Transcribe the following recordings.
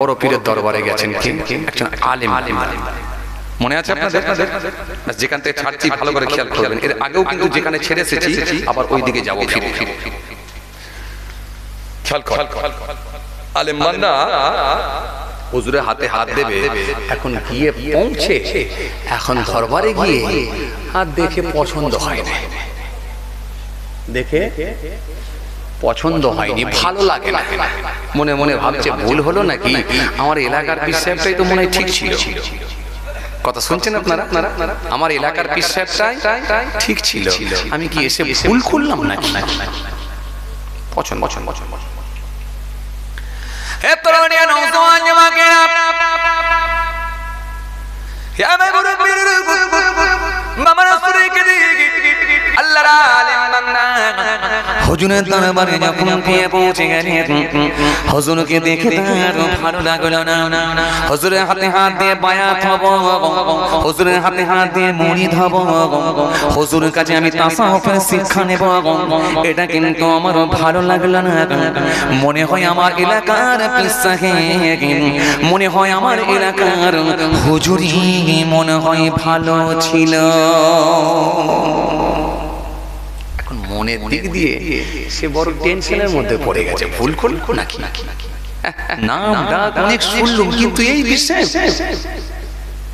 বড় পীরের দরবারে গেছেন কি একজন আলেম, মনে আছে আপনাদের? যেখান থেকে ছাড়ছি ভালো করে খেয়াল করবেন, এর আগেও কিন্তু যেখানে ছেড়ে এসেছি আবার ওই দিকে যাবো ফিরে ফিরে। খেয়াল কর, আলেম বান্দা হুজুরের হাতে হাত দেবে, এখন গিয়ে পৌঁছে, এখন দরবারে গিয়ে আর দেখে পছন্দ হয় না, দেখে পছন্দ হয়নি, ভালো লাগে না, মনে মনে ভাবছে ভুল হলো নাকি, আমার এলাকার পীর সাহেবটাই তো মনে হয় ঠিক ছিল। কথা শুনছেন আপনারা? আমার এলাকার পীর সাহেবটাই ঠিক ছিল, আমি কি এসে ভুল করলাম নাকি? পছন্দ পছন্দ পছন্দ হে তরুণী নওজোয়ান যুবকেরা, হে আমার মুরব্বির বাবা রাসূলকে দেখি আল্লাহর আলেম বান্দা হুজুরের দরবারে যখন গিয়ে পৌঁছে গেলেন, হুজুরকে দেখে তার ভালো লাগলো না। হুজুরের হাতে হাত দিয়ে বায়াত হব, হুজুরের হাতে হাত দিয়ে মুরিদ হব, হুজুরের কাছে আমি তাসাউফের শিক্ষা নেব, এটা কিন্তু আমার ভালো লাগলো না। মনে হয় আমার এলাকার পীর সাহেব, মনে হয় আমার এলাকার হুজুরই মনে হয় ভালো ছিল। মনের দিক দিয়ে সে বড় টেনশনের মধ্যে পড়ে গেছে, ভুল করল নাকি? নাম ডাক অনেক শুনলুম, কিন্তু এই বিষয়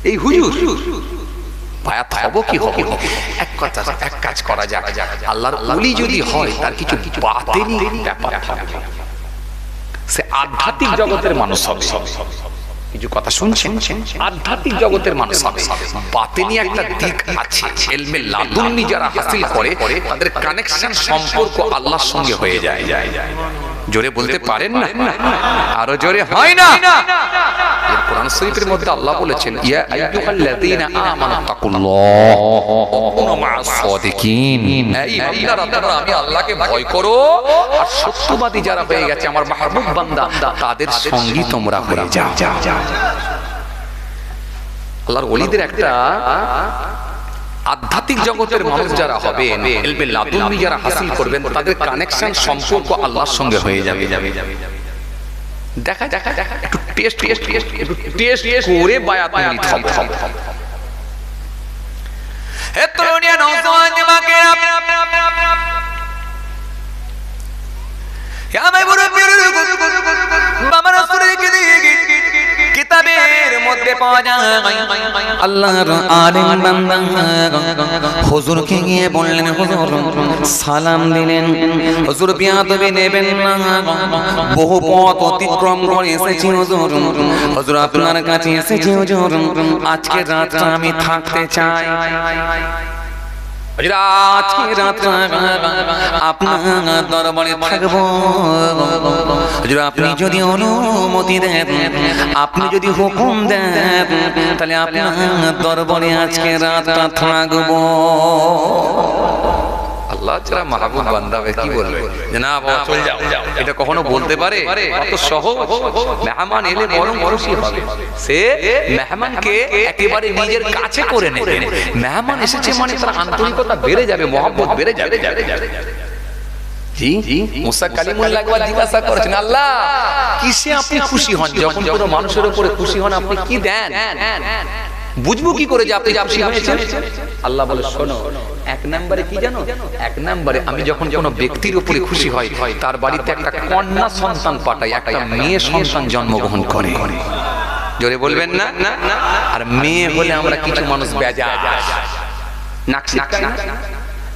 এই হুজুর বায়াত হব কি হবে? এক কাজ করা যাক, আল্লাহর ওলি যদি হয় তার কিছু বাতিনি ব্যাপার থাকবে, সে আধ্যাত্মিক জগতের মানুষ হবে। কিছু কথা শুনছেন? আধ্যাত্মিক জগতের মানুষ হবে, বাতিনি একটা দিক আছে, ইলমে লাদুন্নি যারা হাসিল করে তাদের কানেকশন, সম্পর্ক আল্লাহর সঙ্গে হয়ে যায়। জোরে বলতে পারেন না? আরো জোরে হয় না? কোরআন শরীফের মধ্যে আল্লাহ বলেছেন, ইয়া আইয়ুহাল্লাযীনা আমানু তাকুল্লাহ ওয়া কুনু মা'আস সাদিকিন, এই বান্দারা তোমরা আমি আল্লাহকে ভয় করো আর সত্যবাদী যারা হয়ে গেছে আমার মাহবুব বান্দা তাদের সঙ্গী তোমরা হয়ে যাও। আল্লাহর ওলিদের একটা আধ্যাত্মিক জগতের মানুষ যারা হবেন, ইলমে লাদুন্নি যারা হাসিল করবেন, তাদের কানেকশন, সম্পর্ক আল্লাহর সঙ্গে হয়ে যাবে। দেখা একটু টেস্ট করে বায়াত মুরিদ হবে। হে তরুণী নওজোয়ান যুবকেরা, হে আমার মুরব্বির বাবা রাসূলকে দেখি কিতাবের মধ্যে পাওয়া যায়, আল্লাহর আলেম বান্দা হুজুরকে গিয়ে বললেন, হুজুর সালাম দিলেন, হুজুর বিয়াদবি নেবেন না, বহু পথ অতিক্রম করে এসেছি হুজুর, হুজুর আপনার কাছে এসেছি হুজুর, আজকে রাতটা আমি থাকতে চাই, আজকে রাতটা আপনার দরবারে থাকবো, আপনি যদি অনুমতি দেন, আপনি যদি হুকুম দেন, তাহলে আপনার দরবারে আজকে রাতটা থাকবো। আল্লাহ যারা মাহবুব বান্দা হবে কি বলবে যে না বাবা চলে যাও, এটা কখনো বলতে পারে? কত সহজ, মেহমান এলে বরং খুশি হবে, সে মেহমানকে একেবারে নিজের কাছে করে নেবে, মেহমান এসেছে মানে তার আন্তরিকতা বেড়ে যাবে, মহব্বত বেড়ে যাবে। জি মুসা কালিমুল্লাহ একবার জিজ্ঞাসা করেছেন, আল্লাহ কিসে আপনি খুশি হন? যখন কোনো মানুষের উপরে খুশি হন আপনি কি দেন? বুঝবো কি করে যে আপনি খুশি হয়েছেন? আল্লাহ বলে, শোনো, এক নম্বরে কি জানো? এক নম্বরে আমি যখন কোনো ব্যক্তির উপরে খুশি হই, তার বাড়িতে একটা কন্যা সন্তান পাঠাই, একটা মেয়ে সন্তান জন্মগ্রহণ করে। জোরে বলবেন না? আর মেয়ে হলে আমরা কিছু মানুষ বেজায় নাক সিটকাই,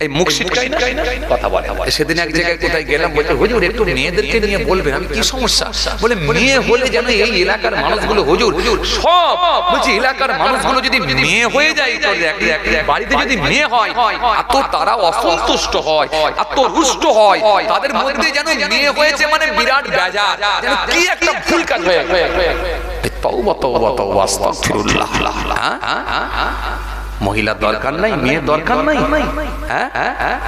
এই মুখ সিটকাই না, কথা বলে। সেদিন এক জায়গায় কোথায় গেলাম, বলতে হুজুর একটু মেয়েদেরকে নিয়ে বলবেন। আমি কি সমস্যা? বলে মেয়ে হলে যেন এই এলাকার মানুষগুলো, হুজুর সব বলছি এলাকার মানুষগুলো যদি মেয়ে হয়ে যায়, বাড়িতে যদি মেয়ে হয় এত তারা অসন্তুষ্ট হয়, এত রুষ্ট হয়, তাদের মধ্যে যেন মেয়ে হয়েছে মানে বিরাট বেজার, যেন কি একটা ভুল কাজ হয়ে গেছে। তওবা তওবা তওবা আস্তাগফিরুল্লাহ। মহিলা দরকার নাই, মেয়ে দরকার নাই।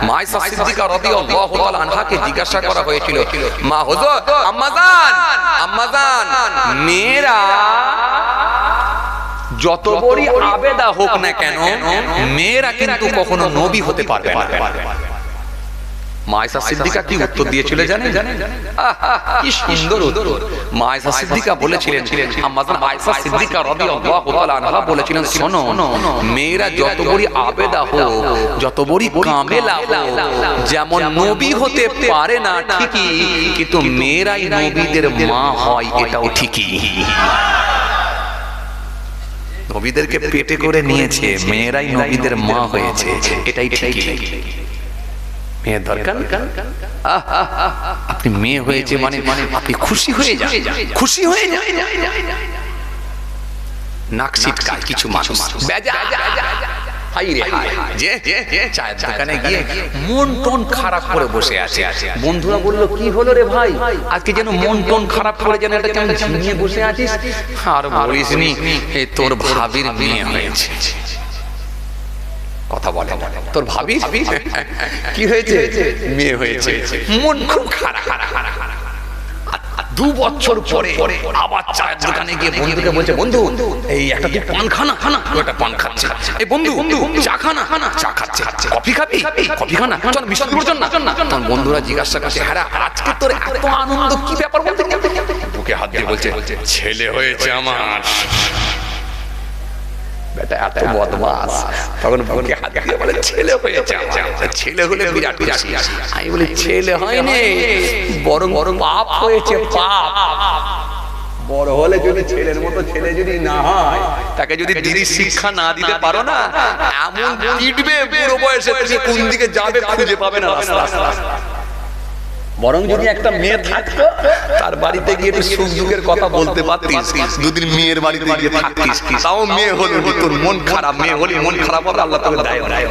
মা আয়েশা সিদ্দিকা রাদিয়াল্লাহু তাআলা আনহাকে জিজ্ঞাসা করা হয়েছিল, মা হুজুর আম্মাজান মেয়েরা যত বড় আবেদা হোক না কেন, মেয়েরা কিন্তু কখনো নবী হতে পারবে না। মা আয়েশা সিদ্দিকা কি উত্তর দিয়েছিল জানেন? কি সুন্দর উত্তর। মা আয়েশা সিদ্দিকা বলেছিলেন, আম্মা জান আয়েশা সিদ্দিকা রাদিয়াল্লাহু তাআলা আনহা বলেছিলেন, শোনো, মেয়েরা যত বড় আবেদা হোক, যত বড় কামেলা হোক, যেমন নবী হতে পারে না ঠিকই, কিন্তু মেয়েরাই নবীদের মা হয় এটাও ঠিকই। নবীদেরকে পেটে করে নিয়েছে, মেয়েরাই নবীদের মা হয়েছে, এটাই ঠিকই। মেয়ের দরকার, আপনি মেয়ে হয়েছে মানে আপনি খুশি হয়ে যান, খুশি হয়ে যান। নাক ছিটকায় কিছু মানুষ, চায়ের দোকানে গিয়ে মন টন খারাপ করে বসে আছে। বন্ধুরা বললো, কি হলো রে ভাই, আজকে যেন মন টন খারাপ করে, যেন এটা কেমন ঝিমিয়ে বসে আছিস। আর বলিস নি, তোর ভাবির মেয়ে হয়েছে। কথা বলে, তোর ভাবি কি হয়েছে? মেয়ে হয়েছে। মন খুব খারাপ। 2 বছর পরে আবার চায়ের দোকানে গিয়ে বন্ধুকে বলছে, বন্ধু এই একটা পান খানা, একটা পান খাচ্ছে। এই বন্ধু চা খানা, চা খাচ্ছে। কফি খাবি, কফি খানা, চল বিস্কুট করছ না। তখন বন্ধুরা জিজ্ঞাসা করছে, হ্যাঁ আজকে তোর এত আনন্দ, কি ব্যাপার বলতে? বুকে হাত দিয়ে বলছে, ছেলে হয়েছে আমার। বেটা এত বদমাস, তখন বুকে হাত দিয়ে বলে, ছেলে হয়েছে আমার। ছেলে হলে বিরাট খুশি। আমি বলি, ছেলে হয়নি, বরং পাপ হয়েছে, পাপ। বড় হলে যদি ছেলের মতো ছেলে যদি না হয়, তাকে যদি দিদি শিক্ষা না দিতে পারো না, এমন পিটবে বুড়ো বয়সে, তুমি কোন দিকে যাবে খুঁজে পাবে না রাস্তা। বরং যদি একটা মেয়ে থাকতো, তার বাড়িতে গিয়ে একটু সুখ দুঃখের কথা বলতে পারতিস, 2 দিন মেয়ের বাড়িতে গিয়ে থাকতিস, তাও মেয়ে হলে তোর মন খারাপ। মেয়ে হলে মন খারাপ হবে, আল্লাহ তোকে দায় দেয়।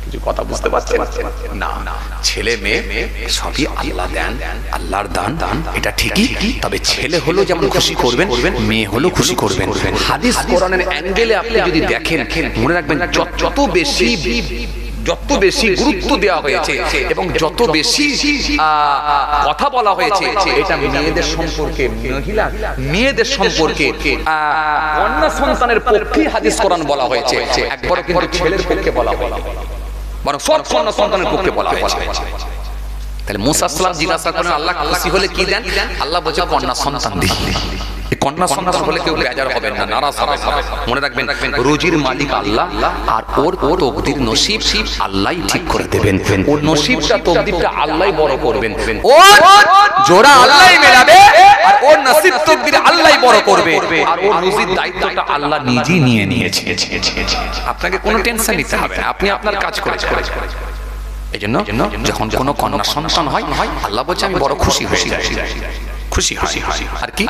কিছু কথা বুঝতে পারছেন না? ছেলে মেয়ে সবই আল্লাহ দেন, আল্লাহর দান, এটা ঠিকই। তবে ছেলে হলো যেমন খুশি করবেন, মেয়ে হলো খুশি করবেন। হাদিস কোরআনের অ্যাঙ্গেলে আপনি যদি দেখেন, মনে রাখবেন, যত বেশি গুরুত্ব দেওয়া হয়েছে এবং যত বেশি কথা বলা হয়েছে, এটা মেয়েদের সম্পর্কে, মেয়েদের সম্পর্কে, কন্যা সন্তানের পক্ষে হাদিস কোরআন বলা হয়েছে। একবার কিন্তু ছেলের পক্ষে বলা হয়নি, বরং সব কন্যা সন্তানের পক্ষে বলা হয়েছে। তাহলে মুসা সালাম জিজ্ঞাসা করেন, আল্লাহ খুশি হলে কি দেন? আল্লাহ বলছে, কন্যা সন্তান দিই। কন্যা সন্তান হলে কেউ বেজার হবেন না, নারাজ হবেন না। মনে রাখবেন, রুজির মালিক আল্লাহ, আর ওর তকদির নসিব আল্লাহই ঠিক করে দেবেন। ওর নসিবটা, তকদিরটা আল্লাহই বড় করবেন। ওর জোড়া আল্লাহই মেলাবে, আর ওর নসিব তকদির আল্লাহই বড় করবে। আর ওর রুজির দায়িত্বটা আল্লাহ নিজেই নিয়ে নিয়েছে। আপনাকে কোনো টেনশন নিতে হবে না, আপনি আপনার কাজ করে। এইজন্য যখন কোনো কন্যা সন্তান হয়, আল্লাহ বলছে, আমি বড় খুশি হয়ে যাই, খুশি হয়। আর কি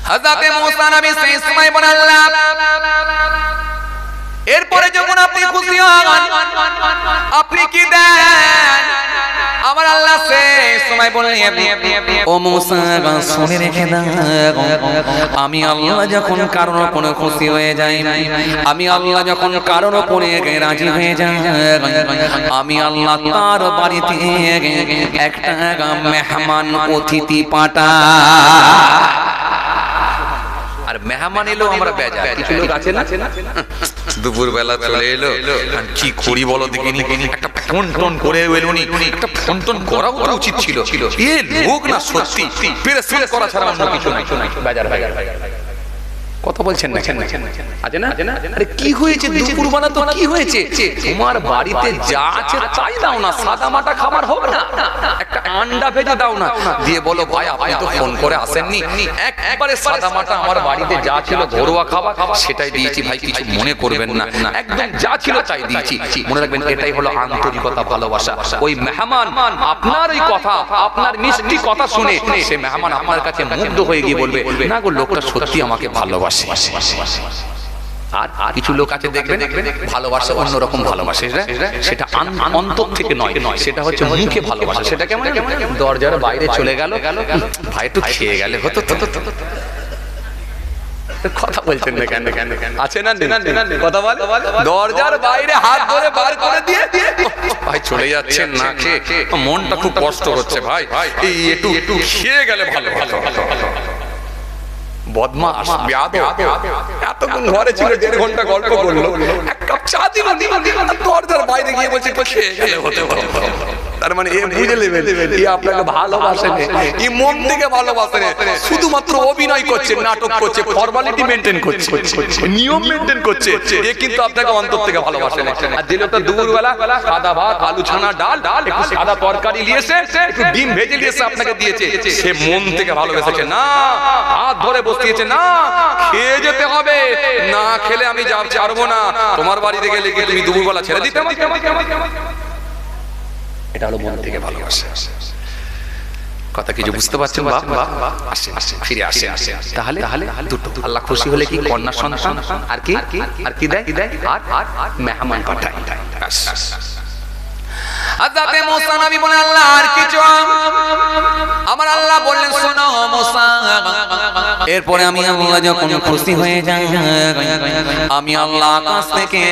হযরত মুসা নবী সেই সময় বলেন, আল্লাহ এরপরে যখন আপনি খুশি হন, আপনি কি দেন? আমার আল্লাহ সেই সময় বলেন, ও মুসা শুনে রেখে দাও, আমি আল্লাহ যখন কারোর উপরে খুশি হয়ে যাই, আমি আল্লাহ যখন কারোর উপরে রাজি হয়ে যাই, আমি আল্লাহ তার বাড়িতে একটা মেহমান অতিথি পাঠাই। আর মেহমান এলো আমরা বেজা। কিছু লোক আছে না, দুপুর বেলা চলে এলো, কি করি বলো দেখিনি, একটা ফোন টোন করে এলো, একটা ফোন টোন করা উচিত ছিল। এ লোক না সত্যি পেরেশান করা ছাড়া অন্য কিছু নাই। বেজার কথা বলছেন না, আছে না? আরে কি হয়েছে দুপুর বেলা? তো কি হয়েছে? তোমার বাড়িতে যা আছে তাই দাও না, সাদা মাটা খাবার হবে না, একটা আন্ডা ভেজে দাও না, দিয়ে বলো, ভাই আপনি তো ফোন করে আসেননি, একবারে সাদা মাটা আমার বাড়িতে যা ছিল ঘরোয়া খাবার সেটাই দিয়েছি, ভাই কিছু মনে করবেন না, একদম যা ছিল তাই দিয়েছি। মনে রাখবেন, এটাই হলো আন্তরিকতা, ভালোবাসা। ওই মেহমান আপনার এই কথা, আপনার মিষ্টি কথা শুনে সে মেহমান আপনার কাছে মুগ্ধ হয়ে গিয়ে বলবে, না গো, লোকটা সত্যি আমাকে ভালোবাসে। আর কিছু লোক আছে দেখবেন, ভালোবাসা অন্যরকম ভালোবাসে, সেটা অন্তর থেকে নয়, সেটা হচ্ছে মুখে ভালোবাসা। সেটা কেমন? দরজার বাইরে চলে গেল, ভাই একটু খেয়ে গেলে হতো। কথা বলছেন না কেন? আছে না কথা বল, দরজার বাইরে হাত ধরে বার করে দিয়ে, ভাই চলে যাচ্ছেন না খেয়ে, মনটা খুব কষ্ট হচ্ছে, ভাই একটু খেয়ে গেলে ভালো। বদমাশ বেয়াদব এতক্ষণ ঘরে ছিল 1.5 ঘন্টা গল্প করলো এক কাপ চা দিল দরজার বাইরে গিয়ে বলছে খেয়ে গেলে হতে পারে তার মানে এ বুঝে নেবেন এ আপনাকে ভালোবাসে না এ মন থেকে ভালোবাসে না শুধুমাত্র অভিনয় করছে নাটক করছে ফর্মালিটি মেইনটেইন করছে নিয়ম মেইনটেইন করছে এ কিন্তু আপনাকে অন্তর থেকে ভালোবাসে না আর যে লোকটা দুপুরবেলা সাদা ভাত আলু ছানা ডাল একটু সাদা তরকারি নিয়েছে একটু ডিম ভেজে নিয়েছে আপনাকে দিয়েছে সে মন থেকে ভালোবেসেছে না হাত ধরে বসিয়েছে না খেয়ে যেতে হবে না খেলে আমি ছাড়বো না তোমার বাড়িতে গেলে কি তুমি দুপুরবেলা ছেড়ে দিতে এটা হলো মন থেকে ভালোবাসা কথা কিছু বুঝতে পারছেন বাপ আসেন ফিরে আসেন তাহলে দুটো আল্লাহ খুশি হলে কি কন্যা সন্তান আর কি দেয় আর মেহমান পাঠায় হযরতে মুসা নবী বলেন আল্লাহ আর কিছু আমার আল্লাহ বললেন শোনো মুসা এরপরে আমি আল্লাহ যখন খুশি হয়ে যাই আমি আল্লাহ আকাশ থেকে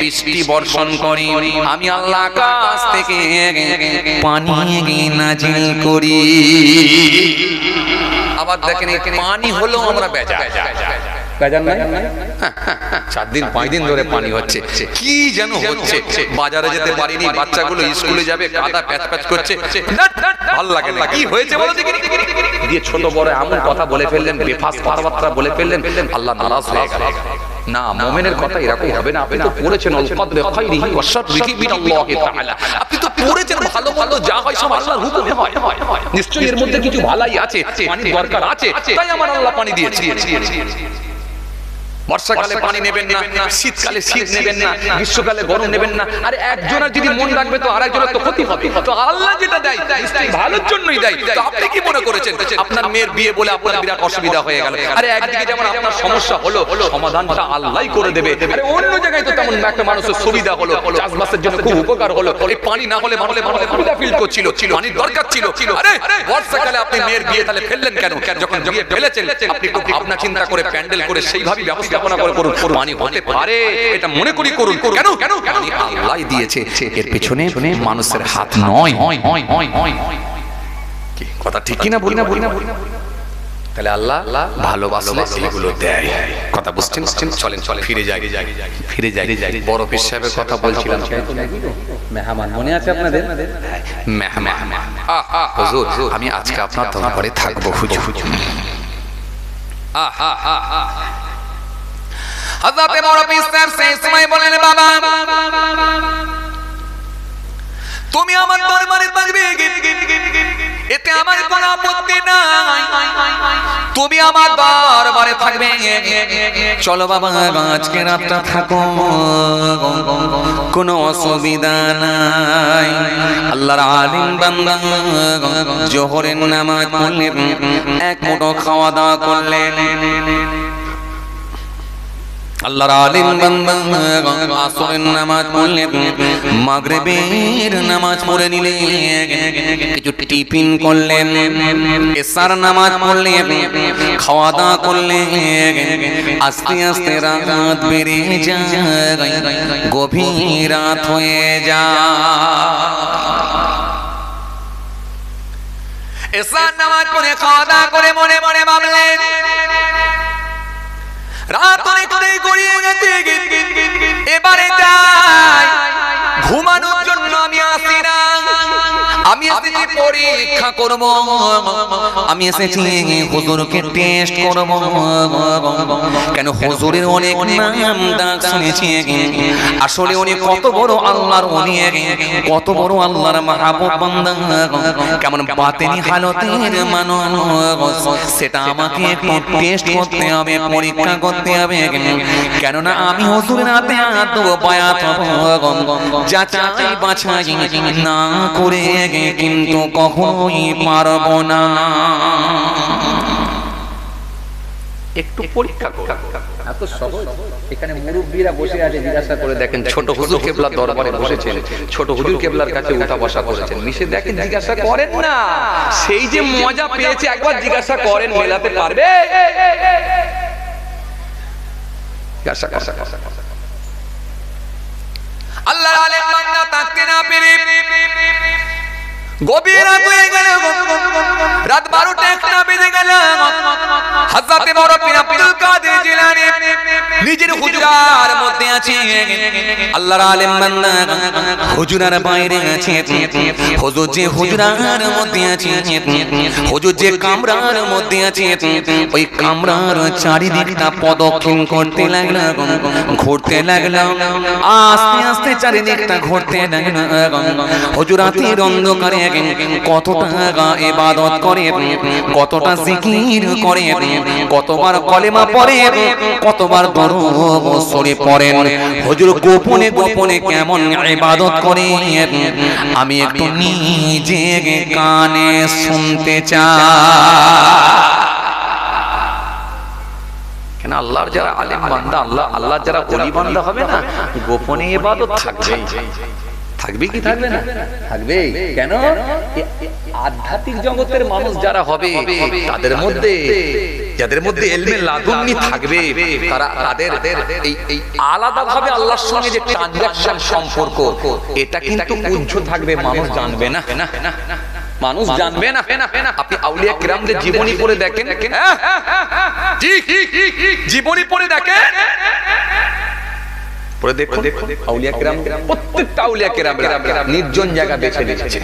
বৃষ্টি বর্ষণ করি আমি আল্লাহ আকাশ থেকে পানি নাজিল করি আবার দেখেন পানি হলো আমরা বেজার নাই 4 দিন 5 দিন ধরে পানি হচ্ছে কি যেন হচ্ছে বাজারে যেতে পারিনি বাচ্চাগুলো স্কুলে যাবে কাদা প্যাচ করছে ভালো লাগে না কি হয়েছে বলো দেখি দিয়ে ছোট বড় এমন কথা বলে ফেললেন বেফাস কথাবার্তা বলে ফেললেন আল্লাহ নারাজ হয়ে গেলেন না মুমিনের কথা এরকম হবে না আপনি তো পড়েছেন আল কদরে খাইরিহি ওয়া শাররিহি মিনাল্লাহি তাআলা আপনি তো পড়েছেন ভালো ভালো যা হয় সব আল্লাহর হুকুমে হয় নিশ্চয়ই এর মধ্যে কিছু ভালাই আছে পানি দরকার আছে তাই আমার আল্লাহ পানি দিয়েছে বর্ষাকালে পানি নেবেন না শীতকালে শীত নেবেন না গ্রীষ্মকালে গরম নেবেন না আরে একজনের যদি মন রাখবে তো আরেকজনের তো ক্ষতি হবে তো আল্লাহ যেটা দেয় নিশ্চয়ই ভালোর জন্যই দেয় তো আপনি কি মনে করেছেন আপনার মেয়ের বিয়ে বলে আপনার বিরাট অসুবিধা হয়ে গেল আরে একদিকে যেমন আপনার সমস্যা হলো সমাধানটা আল্লাহই করে দেবে আরে অন্য জায়গায় তো তেমন একটা মানুষের সুবিধা হলো চাষবাসের জন্য খুব উপকার হলো এই পানি না হলে মানুষ সুবিধা ফিল করছিল পানির দরকার ছিল আরে বর্ষাকালে আপনি মেয়ের বিয়ে তাহলে ফেললেন কেন যখন বিয়ে ফেলেছেন আপনি একটু ভাবনা চিন্তা করে প্যান্ডেল করে সেইভাবে ব্যবস্থা পানি হতে পারে এটা মনে করি করুন কেন আল্লাহ দিয়েছে এর পেছনে মানুষের হাত নয় কথা ঠিক কিনা বলি না তাহলে আল্লাহ ভালোবাসলে এগুলো দেয় কথা বুঝছেন চলেন ফিরে যাই বড় পীর সাহেবের কথা বলছিলাম মেহমান মনে আছে আপনাদের মেহমান হুজুর আমি আজকে আপনার দরবারে থাকবো হুজুর হযরতে বড় পীর সাহেব সেই সময় বলেন বাবা তুমি আমার দরবারে থাকবে এতে আমার কোনো আপত্তি নাই তুমি আমার দরবারে থাকবে চলো বাবা আজকে রাতটা থাকো কোনো অসুবিধা নাই আল্লাহর আলিম বান্দা জোহরের নামাজ পড়লেন এক মুঠো খাওয়া দাওয়া করলেন আল্লাহর আলিম বান্দা আসরের নামাজ পড়লেন মাগরিবের নামাজ পড়ে নিলেন কিছু টিফিন করলেন এশার নামাজ পড়লেন খাওয়া দাওয়া করলেন আস্তে আস্তে রাত বেড়ে যায় গভীর রাত হয়ে যায় এশার নামাজ পড়ে খাওয়া দাওয়া করে মনে মনে ভাবলেন রাত অনেকটাই গড়িয়ে গেছে এবারে যাই ঘুমানোর জন্য আমি আসি না আমি এসেছি পরীক্ষা করব আমি এসেছি হুজুরকে টেস্ট করব কেন হুজুরের অনেক নাম ডাক শুনেছি আসলে উনি কত বড় আল্লাহর ওলি কত বড় আল্লাহর মাহবুব বান্দা কেমন বাতিনি হালতের মানুষ সেটা আমাকে একটু টেস্ট করতে হবে পরীক্ষা করতে হবে কেননা আমি হুজুরের হাতে হাত বায়াত হব যাচাই বাছাই না করে কিন্তু কখনোই পারবো না একটু পরীক্ষা করো এত সহজ এখানে মুরব্বিরা বসে আছে জিজ্ঞাসা করে দেখেন ছোট হুজুর কেবলার দরবারে বসেছেন ছোট হুজুর কেবলার কাছে উঠা বসা করেছেন মিশে দেখেন জিজ্ঞাসা করেন না সেই যে মজা পেয়েছে একবার জিজ্ঞাসা করেন মেলাতে পারবে জিজ্ঞাসা আল্লাহর আলেম বান্দা তাকতে না পেরে গভীর রাত হয়ে গেল রাত 12টা 1টা বেজে গেল হযরত বড় পীর আব্দুল কাদের জিলানী নিজের হুজরার মধ্যে আছে, আল্লাহর আলেম বান্দা হুজরার বাইরে আছে, হুজুর যে হুজরার মধ্যে আছে, হুজুর যে কামরার মধ্যে আছে, ওই কামরার চারিদিকটা প্রদক্ষিণ করতে লাগলাম, ঘুরতে লাগলাম, আস্তে আস্তে চারিদিকটা ঘুরতে লাগলাম। হুজুর রাতের অন্ধকারে কতটা ইবাদত করে, কতটা জিকির করে, কতবার কলেমা পড়ে, কতবার দরুদ শরীফ পড়েন, হুজুর গোপনে গোপনে কেমন ইবাদত করে আমি একটু নিজে কানে শুনতে চাই। কেন আল্লাহর যারা আলেম বান্দা, আল্লাহর যারা ওলি বান্দা হবে না, গোপনে ইবাদত থাকবেই, থাকবে কি থাকবে না? থাকবে। কেন? আধ্যাত্মিক জগতের মানুষ যারা হবে তাদের মধ্যে, যাদের মধ্যে ইলমে লাদুন্নি থাকবে, তারা তাদের এই আলাদাভাবে আল্লাহর সঙ্গে যে ট্রানজাকশন সম্পর্ক, এটা কিন্তু উজ্জ্ব থাকবে, মানুষ জানবে না, মানুষ জানবে না। আপনি আউলিয়া কিরামদের জীবনী পড়ে দেখেন, জি জীবনী পড়ে দেখেন, পরে দেখুন আউলিয়া কিরাম, প্রত্যেকটা আউলিয়া কিরাম নির্জন জায়গা বেছে নিয়েছে।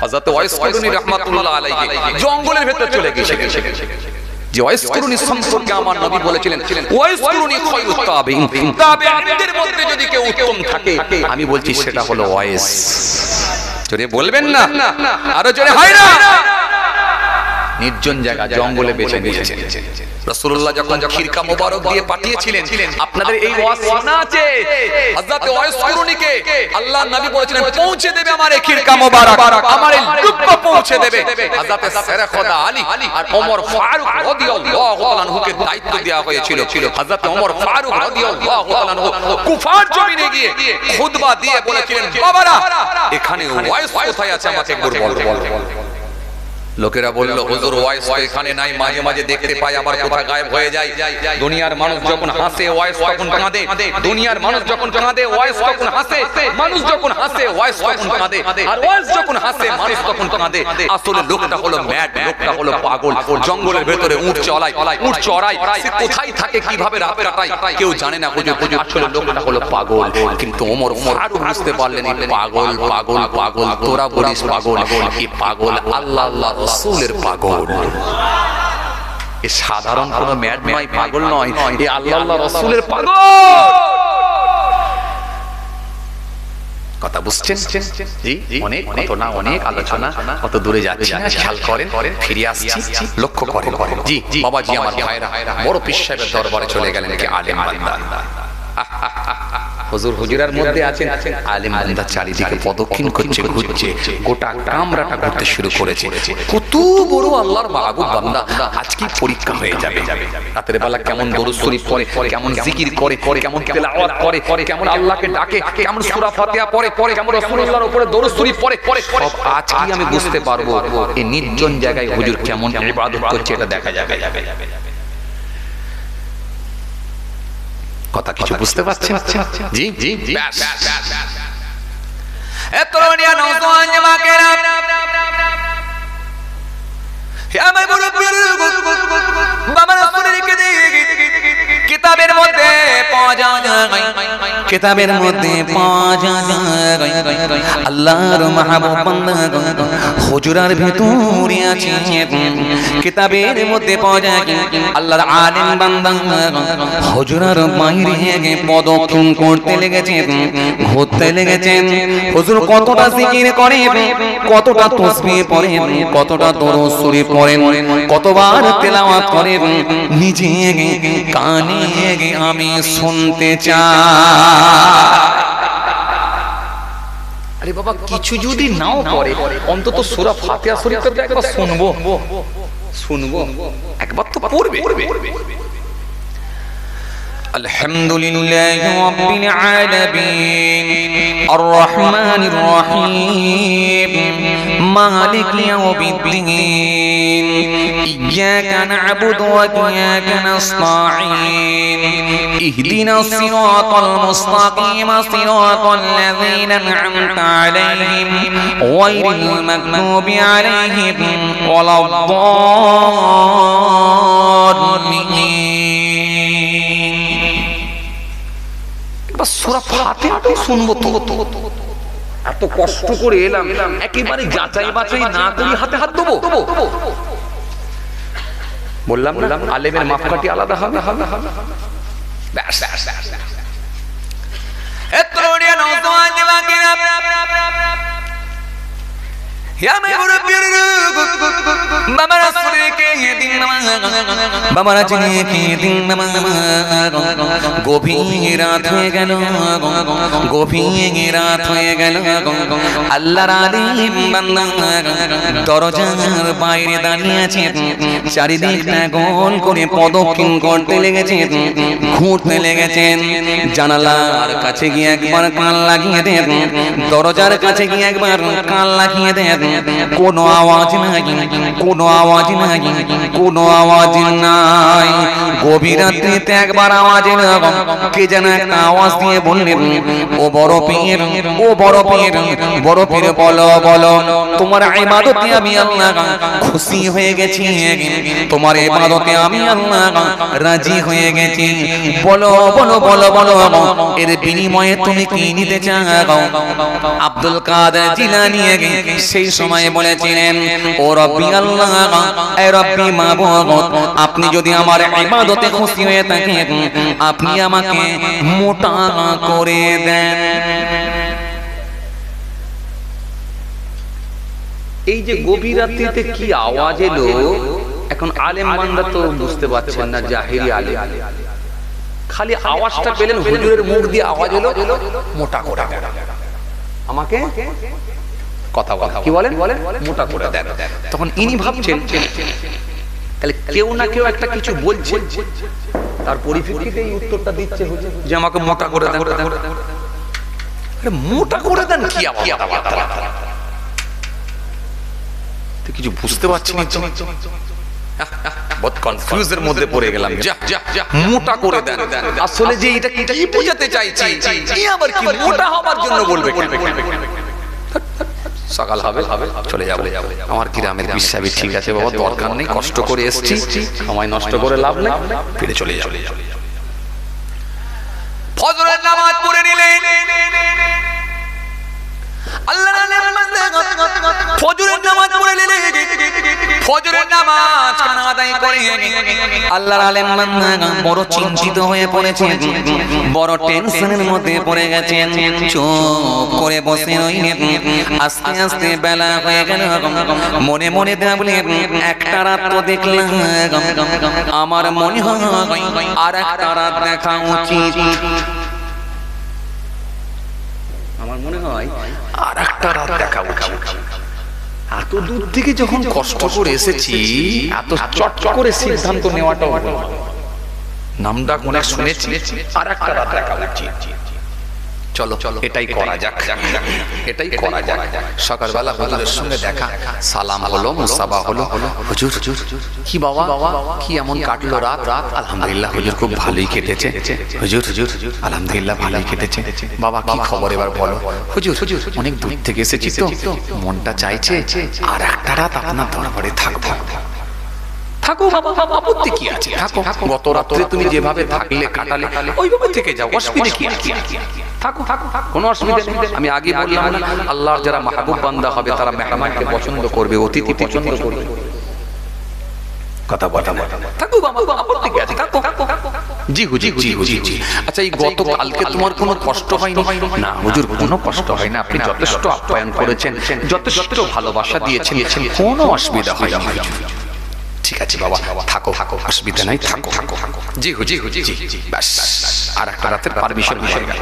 হযরত ওয়াইস করুনি রাহমাতুল্লাহ আলাইহি জঙ্গলের ভেতর চলে গিয়েছিলেন। যে ওয়াইস করুনি সম্পর্কে আমার নবী বলেছিলেন, ওয়াইস করুনি খায়রুত তাবিঈন, তাবিঈনদের মধ্যে যদি কেউ উত্তম থাকে আমি বলছি সেটা হলো ওয়াইস। জোরে বলবেন না, আরো জোরে হয় না। নির্জন জায়গা জঙ্গলে বেছে নিয়েছেন। রাসূলুল্লাহ যখন খিরকা মোবারক দিয়ে পাঠিয়েছিলেন, আপনাদের এই ওয়াজ শোনা আছে, হযরত ওয়াইস করুনিকে আল্লাহর নবী বলেছিলেন পৌঁছে দেবে আমার এই খিরকা মোবারক, আমার এই লুব্বা পৌঁছে দেবে। হযরত সেরে খোদা আলী আর ওমর ফারুক রাদিয়াল্লাহু তাআলা আনহুকে দায়িত্ব দেওয়া হয়েছিল। হযরত ওমর ফারুক রাদিয়াল্লাহু তাআলা আনহু কুফার জমিনে গিয়ে খুতবা দিয়ে বলেছিলেন, বাবারা এখানে ওয়াইস কোথায় আছে আমাকে একবার বল। লোকেরা বলল, হুজুর ওয়াইস তো এখানে নাই, মাঝে মাঝে দেখতে পাই আবার কোথায় গায়েব হয়ে যায়। দুনিয়ার মানুষ যখন হাসে ওয়াইস তখন কাঁদে, দুনিয়ার মানুষ যখন কাঁদে ওয়াইস তখন হাসে, মানুষ যখন হাসে ওয়াইস তখন কাঁদে, আর ওয়াইস যখন হাসে মানুষ তখন কাঁদে। আসলে লোকটা হলো ম্যাড, লোকটা হলো পাগল, জঙ্গলের ভেতরে উট চড়ায়, সে কোথায় থাকে কিভাবে রাত কাটায় কেউ জানে না। হুজুর আসলে লোকটা হলো পাগল। কিন্তু ওমর ফারুক বুঝতে পারলেন পাগল পাগল পাগল, তোরা বলিস পাগল, এই পাগল আল্লাহ রাসূলের পাগল। এ সাধারণ কোন ম্যাড নয়, পাগল নয়, এ আল্লাহ রাসূলের পাগল। কথা বুঝছেন? জি অনেক ঘটনা, অনেক আলোচনা, কত দূরে যাচ্ছি না, খেয়াল করেন, ফিরে আসছি, লক্ষ্য করেন। জি বাবাজি আমার ভাইরা বড় পীর সাহেবের দরবারে চলে গেলেন কি আলেম বান্দা। হুজুর হুজুরার মধ্যে আছেন, আলেম বান্দা চারিদিকে প্রদক্ষিণ করছে, ঘুরছে, গোটা কামরাটা ঘুরতে শুরু করেছে। কত বড় আল্লাহর মাহবুব বান্দা, আজকে পরীক্ষা হয়ে যাবে। রাতের বেলা কেমন দরুদ শরীফ পড়ে, কেমন জিকির করে, কেমন তেলাওয়াত করে, কেমন আল্লাহকে ডাকে, কেমন সূরা ফাতিহা পড়ে, কেমন রাসূলুল্লাহর উপরে দরুদ শরীফ পড়ে, সব আজকে আমি বুঝতে পারবো এই নির্জন জায়গায় হুজুর কেমন ইবাদত করছে, এটা দেখা যাবে। কথা কিছু বুঝতে পারছেন? জি জি এ তরুণিয়া নওজোয়ান জামাকেরা, হে আমার মুরব্বির বাবা রাসূলের কিতাবের মধ্যে পাওয়া যায়, কিতাবের মধ্যে পাওয়া যায় আল্লাহর মাহবুব বান্দা হুজুরার ভিতরে আছে। কিতাবের মধ্যে পাওয়া যায় আল্লাহর আলেম বান্দা হুজুরার বাইরে প্রদক্ষিণ করতে লেগেছেন, ঘুরতে লেগেছেন। হুজুর কতটা জিকির করে, কতটা তাসবিহ পড়ে, কতটা দরুদ শরীফ পড়েন, কতবার তেলাওয়াত করেন, নিজে কানে আমি শুনতে চাই। আরে বাবা কিছু যদি নাও পড়ে অন্তত সূরা ফাতিহা শরীফটা তো একবার শুনবো, একবার তো পড়বে। আলহামদুলিল্লাহি রাব্বিল আলামিন আর রহমানির রহিম মালিক ইয়াউমিদ্দিন ইয়্যাকা না'বুদু ওয়া ইয়্যাকা নাস্তাঈন ইহদিনাস সিরাতাল মুস্তাকিম সিরাতাল লাযীনা আন'আমতা আলাইহিম গায়রিল মাগদুবি আলাইহিম ওয়ালাদ-দাল্লিন। সূরা ফাতিহাটা শুনবো তো, এত কষ্ট করে এলাম, একেবারে যাচাই বাছাই না করে হাতে হাত দেবো? বললাম আলেমের মাপকাঠি আলাদা হবে। ব্যাস এত্রোনিয়া নওজওয়ান জওয়াকিরা ইয়া মেবরবির বাবা রাসূলকে দিন বাবা রাজনীকে দিন গভীর রাত হয়ে গেল, গভীর রাত হয়ে গেল। আল্লাহর আলিম বান্দা দরজার বাইরে দাঁড়িয়ে আছে, চারিদিকটা গোল করে প্রদক্ষিণ করতে লেগেছেন, ঘুরতে লেগেছেন। জানালার কাছে গিয়ে একবার কান লাগিয়ে দেন, দরজার কাছে গিয়ে একবার কান লাগিয়ে দেন। কোনো আওয়াজ নাই, কোনো আওয়াজ নাই, কোনো আওয়াজ নাই। গভীর রাত্রিতে একবার আওয়াজ এলো, কে যেন একটা আওয়াজ দিয়ে বললেন, ও বড় পীর, ও বড় পীর, বড় পীর বলো বলো, তোমার ইবাদতে আমি আল্লাহ খুশি হয়ে গেছি, তোমার ইবাদতে আমি আল্লাহ রাজি হয়ে গেছি। বলো বলো বলো বলো, এর বিনিময়ে তুমি কি নিতে চাও? আব্দুল কাদের জিলানী সেই সময় বলেছিলেন, ও রব্বি আল্লাহ, এ রব্বি মাবুদ, আপনি যদি আমার ইবাদতে খুশি হয়ে থাকেন, আপনি আমাকে মোটা করে দেন। এই যে গভীর রাত্রিতে কি আওয়াজ এলো, এখন আলেম বান্দা তো বুঝতে পারছেন না, জাহিরি আলেম খালি আওয়াজটা পেলেন, হুজুরের মুখ দিয়ে আওয়াজ এলো মোটা করে আমাকে কথা কথা কি বলেন, মোটা করে দেন। তখন ইনি ভাবছেন তাহলে কেউ না কেউ একটা কিছু বলছে, তার পরিপ্রেক্ষিতে এই উত্তরটা দিচ্ছে হুজুর যে আমাকে মোটা করে দেন। মোটা করে দেন কি আওয়াজ? কিছু বুঝতে পারছি না, বহুত কনফিউজের মধ্যে পড়ে গেলাম। মোটা করে দেন, আসলে যে এটা কি বোঝাতে চাইছি, কি আবার কি মোটা হবার জন্য বলবে? সকাল হবে চলে যাবো, আমার গ্রামের বিশ্বাবি ঠিক আছে বাবা, দরকার নেই, কষ্ট করে এসছি, সময় নষ্ট করে লাভ নেই, ফিরে চলে যাবো। ফজরের নামাজ পড়ে নিলেন, আল্লাহর ফজরের নামাজ পড়ে নিলেন, ফজরের নামাজ কানা আদায় করে আল্লাহর আলেম বান্দা বড় চিন্তিত হয়ে পড়েছেন, বড় টেনশনের মধ্যে পড়ে গেছেন। চুপ করে বসে রইলেন। আস্তে আস্তে বেলা হয়ে গেল, মনে মনে ভাবলেন, একটা রাত তো দেখলাম, আমার মনে হয় আর একটা রাত দেখা উচিত, আমার মনে হয় আর একটা রাত দেখা উচিত। এত দূর থেকে যখন কষ্ট করে এসেছি, এত চট করে সিদ্ধান্ত নেওয়াটাও নামটা কোনে শুনেছি, আর একটা রাত দেখা উচিত। চলো চলো এটাই করা যাক, এটাই করা যাক। সকালবেলা হুজুরের সঙ্গে দেখা, সালাম হলো, মুসাফা হলো। হুজুর কি বাবা, কি এমন কাটলো রাত? আলহামদুলিল্লাহ হুজুর খুব ভালোই কেটেছে। হুজুর আলহামদুলিল্লাহ ভালোই কেটেছে। বাবা কি খবর এবার বলো? হুজুর অনেক দূর থেকে এসেছি তো, মনটা চাইছে আর একটা রাত আপনার দরবারে থাকবো। থাকো বাবা, আপত্তি কি আছে? থাকো, গত রাত্রে তুমি যেভাবে থাকলে কাটালে ওইভাবে থেকে যাও, অসুবিধা কি আছে? থাকো, কোনো অসুবিধা নেই। আমি আগে বললাম না, আল্লাহর যারা মাহবুব বান্দা হবে তারা মেহমানকে পছন্দ করবে, অতিথি পছন্দ করবে। কথা বলা থাকো বাবা, আপত্তি কি আছে? থাকো। জি হুজুর। আচ্ছা, এই গতকালকে তোমার কোনো কষ্ট হয়নি? না হুজুর, কোনো কষ্ট হয় না। আপনি যথেষ্ট আপ্যায়ন করেছেন, যথেষ্ট ভালোবাসা দিয়েছেন, কোনো অসুবিধা হয়নি। ঠিক আছে বাবা, থাকো, অসুবিধা নাই, থাকো। জি হুজুর, ব্যাস আর একটা রাতের পারমিশন হয়ে গেল।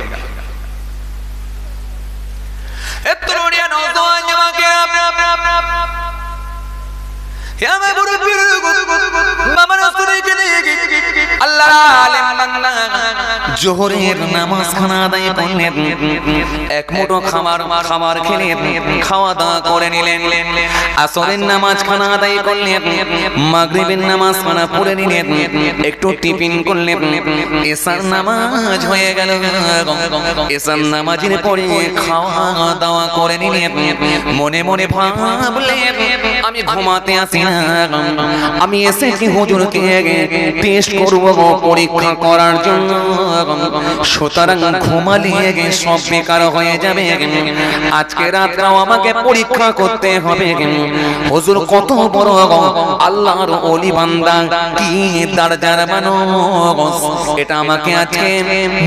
এত্তরুনিয়া নওজওয়ান জওয়াকে হে আমার মুরব্বি, বাবা রাসূলকে আল্লাহর আলেম বান্দা জোহরের নামাজ খানা আদায় করলেন, এক মুঠো খাবার খেলেন, খাওয়া দাওয়া করে নিলেন। আসরের নামাজ খানা আদায় করলেন, মাগরিবের নামাজ খানা পড়ে নিলেন, একটু টিফিন করলেন, এশার নামাজ হয়ে গেল। এশার নামাজের পরে খাওয়া দাওয়া করে নিলেন, মনে মনে ভাবলেন আমি ঘুমাতে আসি না, আমি এসেছি হুজুরকে টেস্ট করব, পরীক্ষা করার জন্য। সুতরাং ঘুমালে সব বেকার হয়ে যাবে, আজকে রাতটাও আমাকে পরীক্ষা করতে হবে। হুজুর কত বড় আল্লাহর ওলি বান্দা, কি দরজার মানুষ, এটা আমাকে আজকে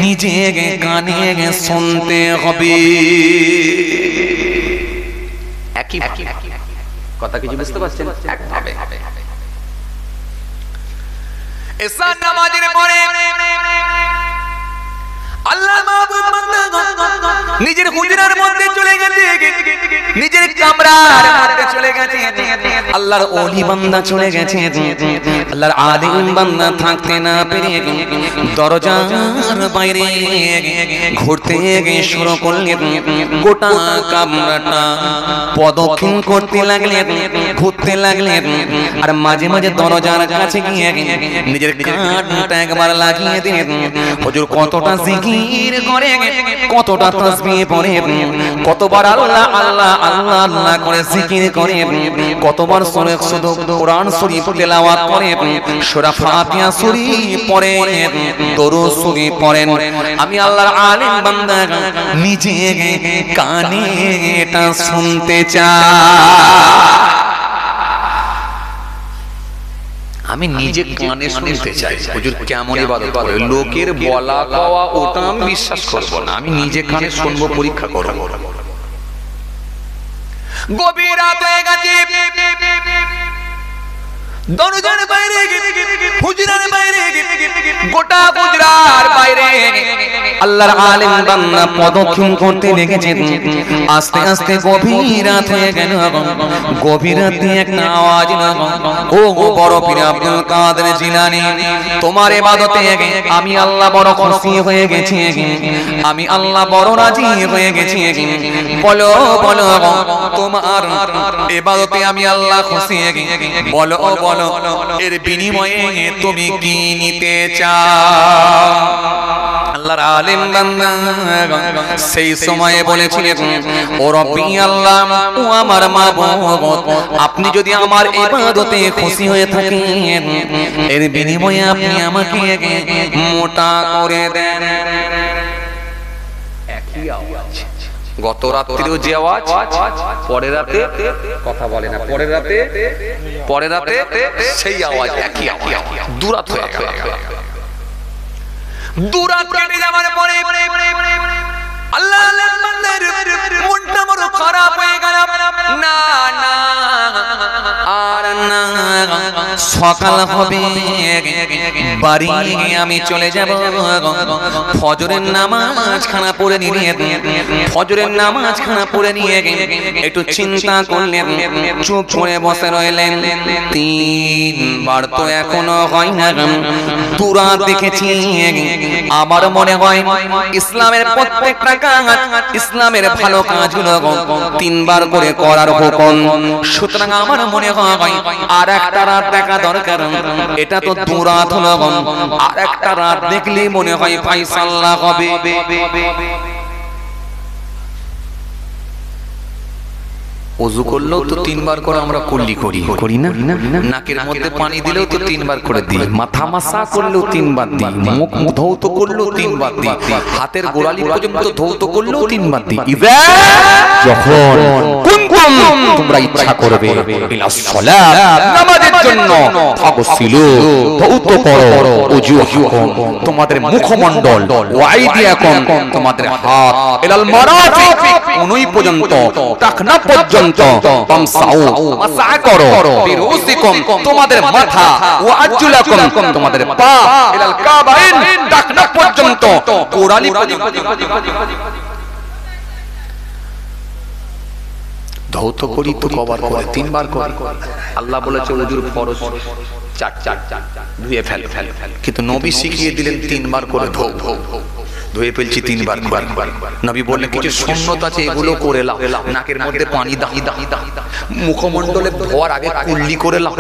নিজে কানে শুনতে হবে। একই কথা কিছু বুঝতে পারছেন? একভাবে এশার নামাজের পরে আল্লাহ মাহবুব বান্দা নিজের হুজরার মধ্যে চলে গেছে, নিজের কামরার মধ্যে চলে গেছে। আল্লাহর ওলি বান্দা চলে গেছে, আল্লাহর আলিম বান্দা থাকতে না পেরে দরজার বাইরে ঘুরতে শুরু করলেন। গোটা কামরাটা প্রদক্ষিণ করতে লাগলেন, ঘুরতে লাগলেন, আর মাঝে মাঝে দরজার কাছে গিয়ে নিজের কানটা একবার লাগিয়ে দিলেন। হুজুর কতটা জিকির করে, কতটা তাসবিহ পড়ে, কতবার আল্লাহ আল্লাহ আল্লাহ আল্লাহ করে জিকির করে, কতবার শুধু কোরআন শরীফ তেলাওয়াত করে, সূরা ফাতিহা শরীফ পড়ে, দরুদ শরীফ পড়েন। আমি আল্লাহর আলিম বান্দা নিজে কানে এটা শুনতে চাই, আমি নিজে কানে শুনতে চাই। হুজুর কেমন ইবাদত করে, লোকের বলা কওয়া ওটা আমি বিশ্বাস করব না, আমি নিজে কানে শুনবো, পরীক্ষা করব। গভীর রাত হয়ে গেছে, দরজার বাইরে হুজরার বাইরে গোটা হুজরার বাইরে আল্লাহর আলিম বান্দা প্রদক্ষিণ করতে লেগেছেন। আস্তে আস্তে গভীর রাত হয়ে গেল, গভীর রাতে একটা আওয়াজ, ও বড় পীর আব্দুল কাদের জিলানী, তোমার ইবাদতে আমি আল্লাহ বড় খুশি হয়ে গেছি, আমি আল্লাহ বড় রাজি হয়ে গেছি। বলো বলো তোমার ইবাদতে আমি আল্লাহ খুশি, বলো বলো এর বিনিময়ে তুমি কি নিতে চাও? আল্লাহর আলিম বান্দা সেই সময়ে বলেছিলেন, ও রব্বি আল্লাহ, ও আমার মাবুদ, আপনি যদি আমার ইবাদতে খুশি হয়ে থাকেন, এর বিনিময়ে আপনি আমাকে মোটা করে দেন। একই আওয়াজ, গত রাত্রিও যে আওয়াজ, পরের রাতে কথা বলে না, পরের রাতে সেই আওয়াজ, একই আওয়াজ। দুরাত হয়ে গেল, দুরাত কেটে যাওয়ার পরে আল্লাহ বান্দার মনটা বড় খারাপ হয়ে গেল। না না আর না, সকাল হবে, বাড়ি আমি চলে যাব। ফজরের নামাজ খানা পড়ে নিয়ে, ফজরের নামাজ খানা পড়ে নিয়ে একটু চিন্তা করলেন, চুপ করে বসে রইলেন। 3 বার তো এখনো হয় না, দুরাত দেখেছি। আমার মনে হয় ইসলামের প্রত্যেকটা কাজ, ইসলামের ভালো কাজগুলো 3 বার করে করার হুকুম। সুতরাং আমার মনে হয় আর একটা রাত দেখা দরকার। এটা তো দুরাত হলো, আর একটা রাত দেখলে মনে হয় ফায়সালা হবে। ওযু করলেও তো 3 বার করে আমরা কুল্লি করি না? নাকের মধ্যে পানি দিলেও তো 3 বার করে দিই, মাথা মাসা করলেও 3 বার দিই, মুখ ধৌত করলেও 3 বার দিই, হাতের গোড়ালি পর্যন্ত ধৌত করলেও 3 বার দিই। যখন তোমরা ইচ্ছা করবে ইলা সালাত, নামাজের জন্য ফাগসিলু, ধৌত করো, উজুহুকুম, তোমাদের মুখমণ্ডল, ওয়া আইদিয়াকুম, তোমাদের হাত, ইলাল মারাফিক, কোনই পর্যন্ত, টাকনা পর্যন্ত, তামসাউ, মাসা করো, বিরুসিকুম, তোমাদের মাথা, ওয়া আরজুলাকুম, তোমাদের পা, ইলাল কাবাইন, টাকনা পর্যন্ত, গোড়ালি পর্যন্ত ধৌত করি। তো কবার করে? 3 বার করে। আল্লাহ বলেছে ওযুর ফরজ চার ধুয়ে ফেল। কিন্তু নবী শিখিয়ে দিলেন 3 বার করে ধো। ধুয়ে ফেলছি 3 বার করে। নবী বললেন কিছু সুন্নত আছে, এগুলো করে লাও। নাকের মধ্যে পানি দাও, মুখমণ্ডলে ধোয়ার আগে কুল্লি করে লাও।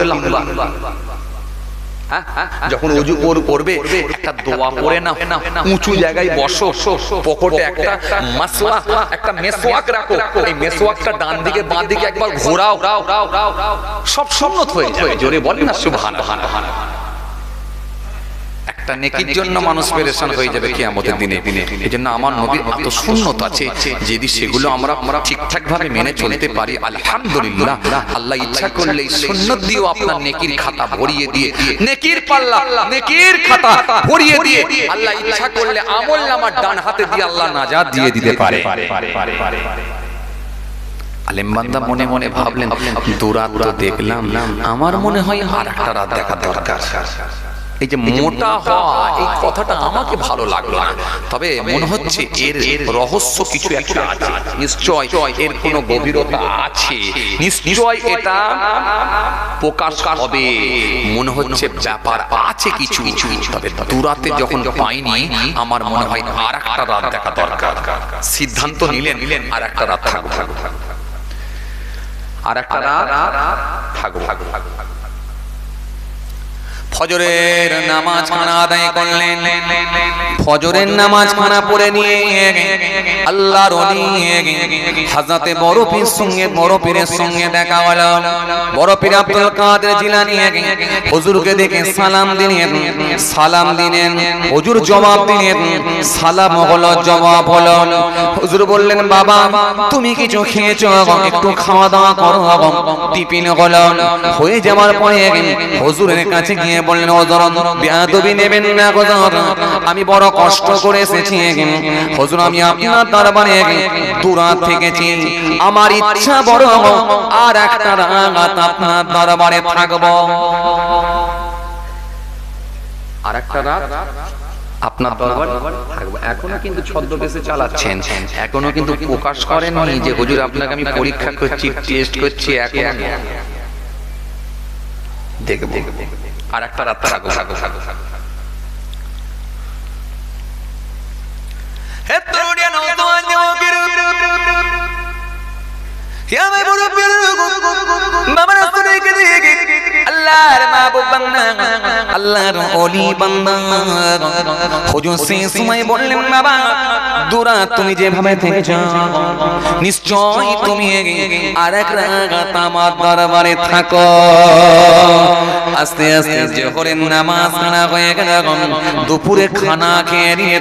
যখন ওযু করবে একটা দোয়া পড়ে নাও, উঁচু জায়গায় বসো, পকেটে একটা মাসওয়াক, একটা মেসওয়াক রাখো। এই মেসওয়াকটা ডান দিকে বাঁ দিকে একবার ঘোরাও, সব সুন্নত হয়ে যাবে। জোরে বলেন না সুবহানাল্লাহ। একটা নেকির জন্য মানুষ পেরেশান হয়ে যাবে কিয়ামতের দিনে। এজন্য আমার নবীর এত সুন্নত আছে, যদি সেগুলো আমরা ঠিকঠাক ভাবে মেনে চলতে পারি আলহামদুলিল্লাহ, আল্লাহ ইচ্ছা করলে এই সুন্নত দিয়েও আপনার নেকির খাতা ভরিয়ে দিয়ে, নেকির পাল্লা, নেকির খাতা ভরিয়ে দিয়ে, আল্লাহ ইচ্ছা করলে আমলনামা ডান হাতে দিয়ে আল্লাহ নাজাত দিয়ে দিতে পারে। আলেম বান্দা মনে মনে ভাবলেন, দুরাত তো দেখলাম, আমার মনে হয় আর একটা রাত দেখা দরকার। এই যে মোটা হওয়া, এই কথাটা আমাকে ভালো লাগলো না, তবে মনে হচ্ছে এর রহস্য কিছু একটা আছে। নিশ্চয় এর কোনো গভীরতা আছে, নিশ্চয় এটা প্রকাশ হবে, মনে হচ্ছে ব্যাপার আছে কিছু। তবে দুরাতে যখন পাইনি, আমার মনে হয় আর একটা রাত দেখা দরকার। সিদ্ধান্ত নিলেন আর একটা রাত থাকবো, আর একটা রাত থাকবো। ফজরের নামাজ খানা আদায় করলেন। ফজরের নামাজ খানা পড়ে নিয়ে আল্লাহর ওলি হযরতে বড় পীরের সঙ্গে দেখা হলো। বড় পীর আব্দুল কাদের জিলানী হুজুরকে দেখে সালাম দিলেন। হুজুর জবাব দিলেন, সালাম হলো, জবাব হলো। হুজুর বললেন, বাবা তুমি কিছু খেয়েছো? একটু খাওয়া দাওয়া করো। টিফিন হলো। হয়ে যাওয়ার পরে হুজুরের কাছে গিয়ে বললেন, হুজুর বেয়াদবি নেবেন না হুজুর, আমি বড় কষ্ট করে এসেছি হুজুর, আমি আপনার দরবারে দুরাত থেকেছি, আমার ইচ্ছা বড় আর একটা রাত আপনার দরবারে থাকবো। আর একটা রাত আপনার দরবারে থাকবো। এখনো কিন্তু ছদ্মবেশে চালাচ্ছেন, এখনো কিন্তু প্রকাশ করেননি যে হুজুর আপনাকে আমি পরীক্ষা করছি, টেস্ট করছি। এখন দেখব আর একটা রাত থাকবো। হে তরুণিয়া নওজোয়ান যুবকের, হে আমার মুরব্বির, বাবার আসরেকে দেখে আল্লাহর মাহবুব বান্দা, আল্লাহর ওলি বান্দা হুজুর সেই সময় বললেন, বাবা দুরাত তুমি যেভাবে থেকেছ, নিশ্চয় তুমি আরেক রাত আমার দরবারে থাকো। আস্তে আস্তে জোহরের নামাজ খানা হয়ে গেল, দুপুরে খানা খেয়ে নিয়ে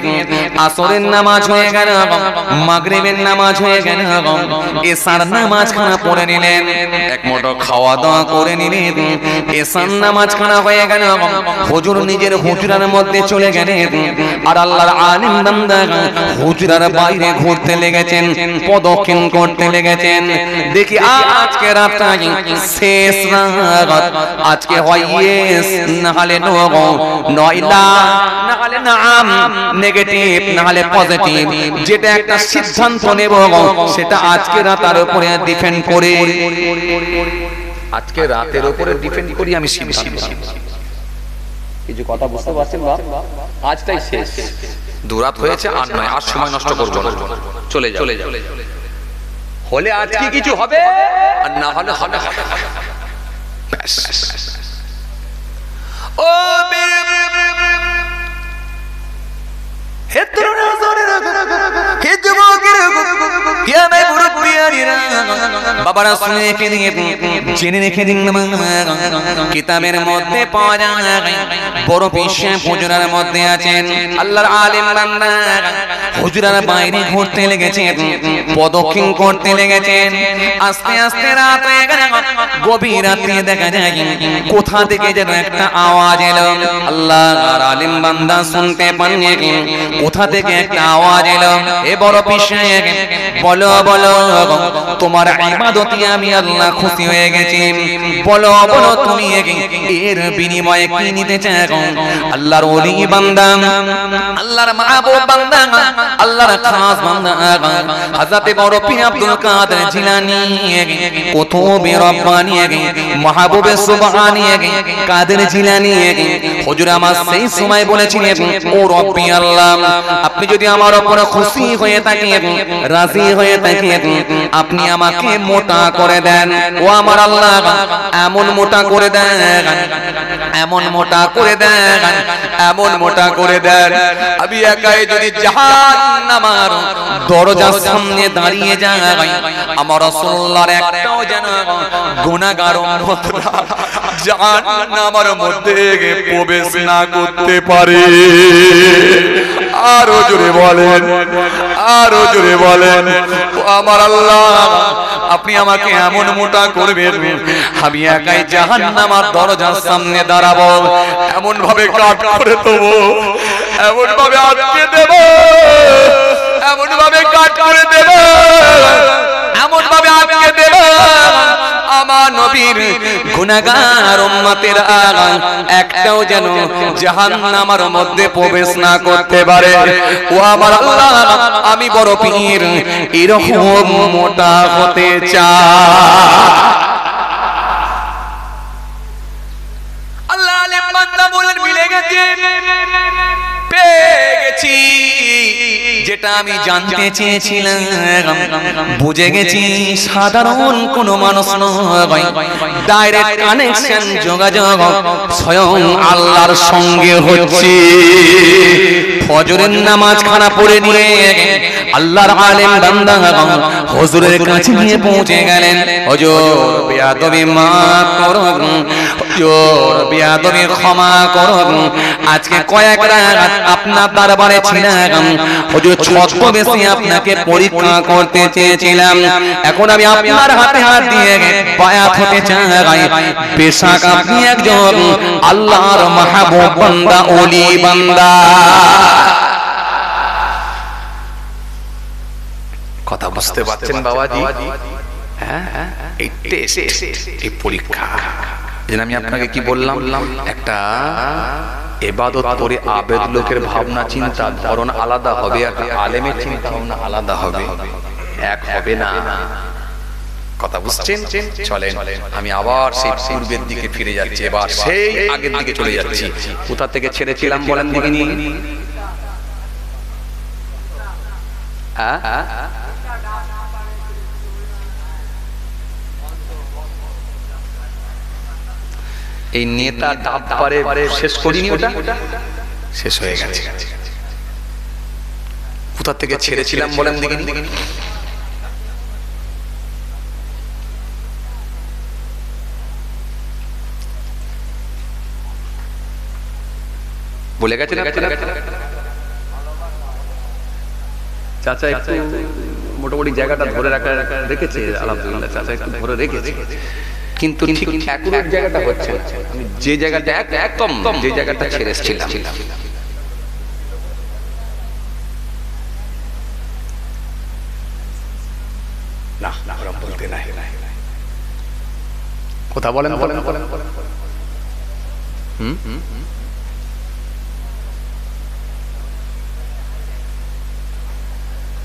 আসরের নামাজ হয়ে গেল, মাগরিবের নামাজ হয়ে গেল, এশার নামাজ খানা পড়ে নিলেন, এক মোটো খাওয়া দাওয়া করে নিলেন। এশার নামাজ খানা হয়ে গেল, হুজুর নিজের হুজরার মধ্যে চলে গেলেন। আর আল্লাহর আলিম বান্দা হুজরার বাইরে ঘুরতে লেগেছেন, প্রদক্ষিণ করতে লেগেছেন। দেখি আজকে রাতটা শেষ রাত, আজকে হয় ইয়েস না হলে নো, নয়লা না হলে নাম, নেগেটিভ না হলে পজিটিভ, যেটা একটা সিদ্ধান্ত নেব সেটা আজকে রাতের উপরে ডিপেন্ড করে, আজকে রাতের উপরে ডিপেন্ড করি আমি কিছু কথা বুঝতে পারছেন বাপ? আজটাই শেষ, দুরাত হয়েছে, আর নয়, আর সময় নষ্ট করবো না, চলে যাও। হলে আজকে কিছু হবে, আর না হলে হবে। ও হে তরুণ হে যুবকের, হে আমার মুরব্বিয়ারা, বাবারা শুনে রেখে দিন, জেনে রেখে দিন, কিতাবের মধ্যে পাওয়া যায়, বড় পিসে হুজরার মধ্যে আছেন আল্লাহর আলিম বান্দা, হুজরার বাইরে ঘুরতে লেগেছেন, প্রদক্ষিণ করতে লেগেছেন। আস্তে আস্তে রাত হয়ে গেল, গভীর রাতে দেখা যায় কোথা থেকে যেন একটা আওয়াজ এলো। আল্লাহর আলিম বান্দা শুনতে পান, কোথা থেকে একটা আওয়াজ এলো, এ বড় পিসে বলো বলো তোমার ইবাদত ইবাদতে আমি আল্লাহ খুশি হয়ে গেছি। বলো বলো তুমি এর বিনিময়ে কি নিতে চাও? আল্লাহর ওলি বান্দা, আল্লাহর মাহবুব বান্দা, আল্লাহর খাস বান্দা হযরত বড় পীর আব্দুল কাদের জিলানী কুতুবে রব্বানী মাহবুবে সুবহানী কাদের জিলানী হুজুর আমার সেই সময় বলেছিলেন, ও রব্বি আল্লাহ, আপনি যদি আমার উপর খুশি হয়ে থাকেন, রাজি হয়ে থাকেন, আপনি আমাকে মোটা করে দেন। ও আমার আল্লাহ, এমন মোটা করে দেন, এমন মোটা করে দেন, এমন মোটা করে দেন, আমি একাই যদি জাহান্নামের দরজার সামনে দাঁড়িয়ে যাই, আমার রাসূলুল্লাহর একটাও যেন গুনাহগার উম্মতরা জাহান্নামের মধ্যে প্রবেশ না করতে পারে। আরো জোরে বলেন, আরো জোরে বলেন, ও আমার আল্লাহ, আপনি আমাকে এমন মোটা করবেন, আমি একাই জাহান্নামের দরজার সামনে দাঁড়াবো, এমন ভাবে কাট করে দেবো, এমন ভাবে আটকে দেব, এমন ভাবে কাট করে দেব, এমন ভাবে আটকে দেব, আমার নবীর গুনাহগার উম্মতেরা একটাও যেন জাহান্নামের মধ্যে প্রবেশ না করতে পারে। ও আমার আল্লাহ, আমি বড় পীর এরকম মোটা হতে চাই। আল্লাহ আলেম বান্দা বলেন, মিলে গেছে, পেয়ে গেছি, যেটা আমি জানতে চেয়েছিলাম বুঝে গেছি। সাধারণ কোন মানুষ নয়, ডাইরেক্ট কানেকশন, যোগাযোগ স্বয়ং আল্লাহর সঙ্গে হচ্ছে। ফজরের নামাজ খানা পড়ে নিয়ে আল্লাহর আলেম বান্দা হুজুরের কাছে নিয়ে পৌঁছে গেলেন। হুজুর বেয়াদবি মাফ করুন, হুজুর বেয়াদবি ক্ষমা করুন, আজকে কয়েক রাত আপনার দরবারে ছিলাম, হুজুর ছদ্মবেশে আপনাকে পরীক্ষা করতে চেয়েছিলাম, এখন আমি আপনার হাতে হাত দিয়ে বায়াত হতে চাই। বেশক আপনি একজন আল্লাহর মাহবুব বান্দা, ওলি বান্দা। কথা বুঝতে পারছেন বাবাজি? হ্যাঁ, এই টেস্ট, এই পরীক্ষা, যেন আমি আপনাকে কি বললাম, একটা ইবাদত করে আবেদ লোকের ভাবনা চিন্তা ধরন আলাদা হবে, একটা আলেমের চিন্তা ভাবনা আলাদা হবে, এক হবে না। কথা বুঝছেন? চলেন আমি আবার সেই পূর্বের দিকে ফিরে যাচ্ছি, এবার সেই আগের দিকে চলে যাচ্ছি। কোথা থেকে ছেড়েছিলাম বলেন দেখিনি? এই নেতা ডাব পারে শেষ করিনি, ওটা শেষ হয়ে গেছে। কোথা থেকে ছেড়েছিলাম বলেন দেখিনি? বলে গেছে না? চাচা একটু মোটামুটি জায়গাটা ধরে রাখা রেখেছে, আলহামদুলিল্লাহ চাচা একটু ধরে রেখেছে, কিন্তু ঠিক অ্যাকুরেট জায়গাটা হচ্ছে আমি যে জায়গাটা একদম যে জায়গাটা ছেড়েছিলাম। না না বলতে নাই, কথা বলেন বলেন বলেন।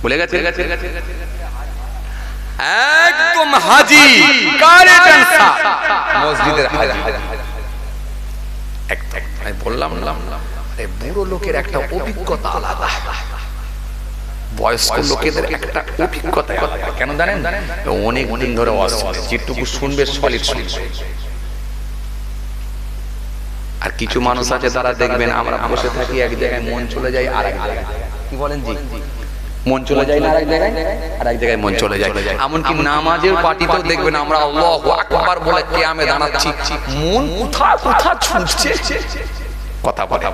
বলে গেছে একদম হাজি কারেক্ট আনসার, মসজিদের হাজি। আমি বললাম এই বুড়ো লোকের একটা অভিজ্ঞতা আলাদা, বয়স্ক লোকেদের একটা অভিজ্ঞতা আলাদা। কেন জানেন? অনেক দিন ধরে যেটুকু শুনবে সলিড শুনবে। আর কিছু মানুষ আছে তারা দেখবেন আমরা বসে থাকি এক জায়গায়, মন চলে যায় আর এক জায়গায়। কি বলেন জি? মন চলে যায় না আরেক জায়গায়, আর এক জায়গায় মন চলে যায়। এমনকি নামাজের পার্টিতেও দেখবেন আমরা আল্লাহু আকবার বলে কিয়ামে দাঁড়াচ্ছি, মন কোথা ছুটছে। কথা বলে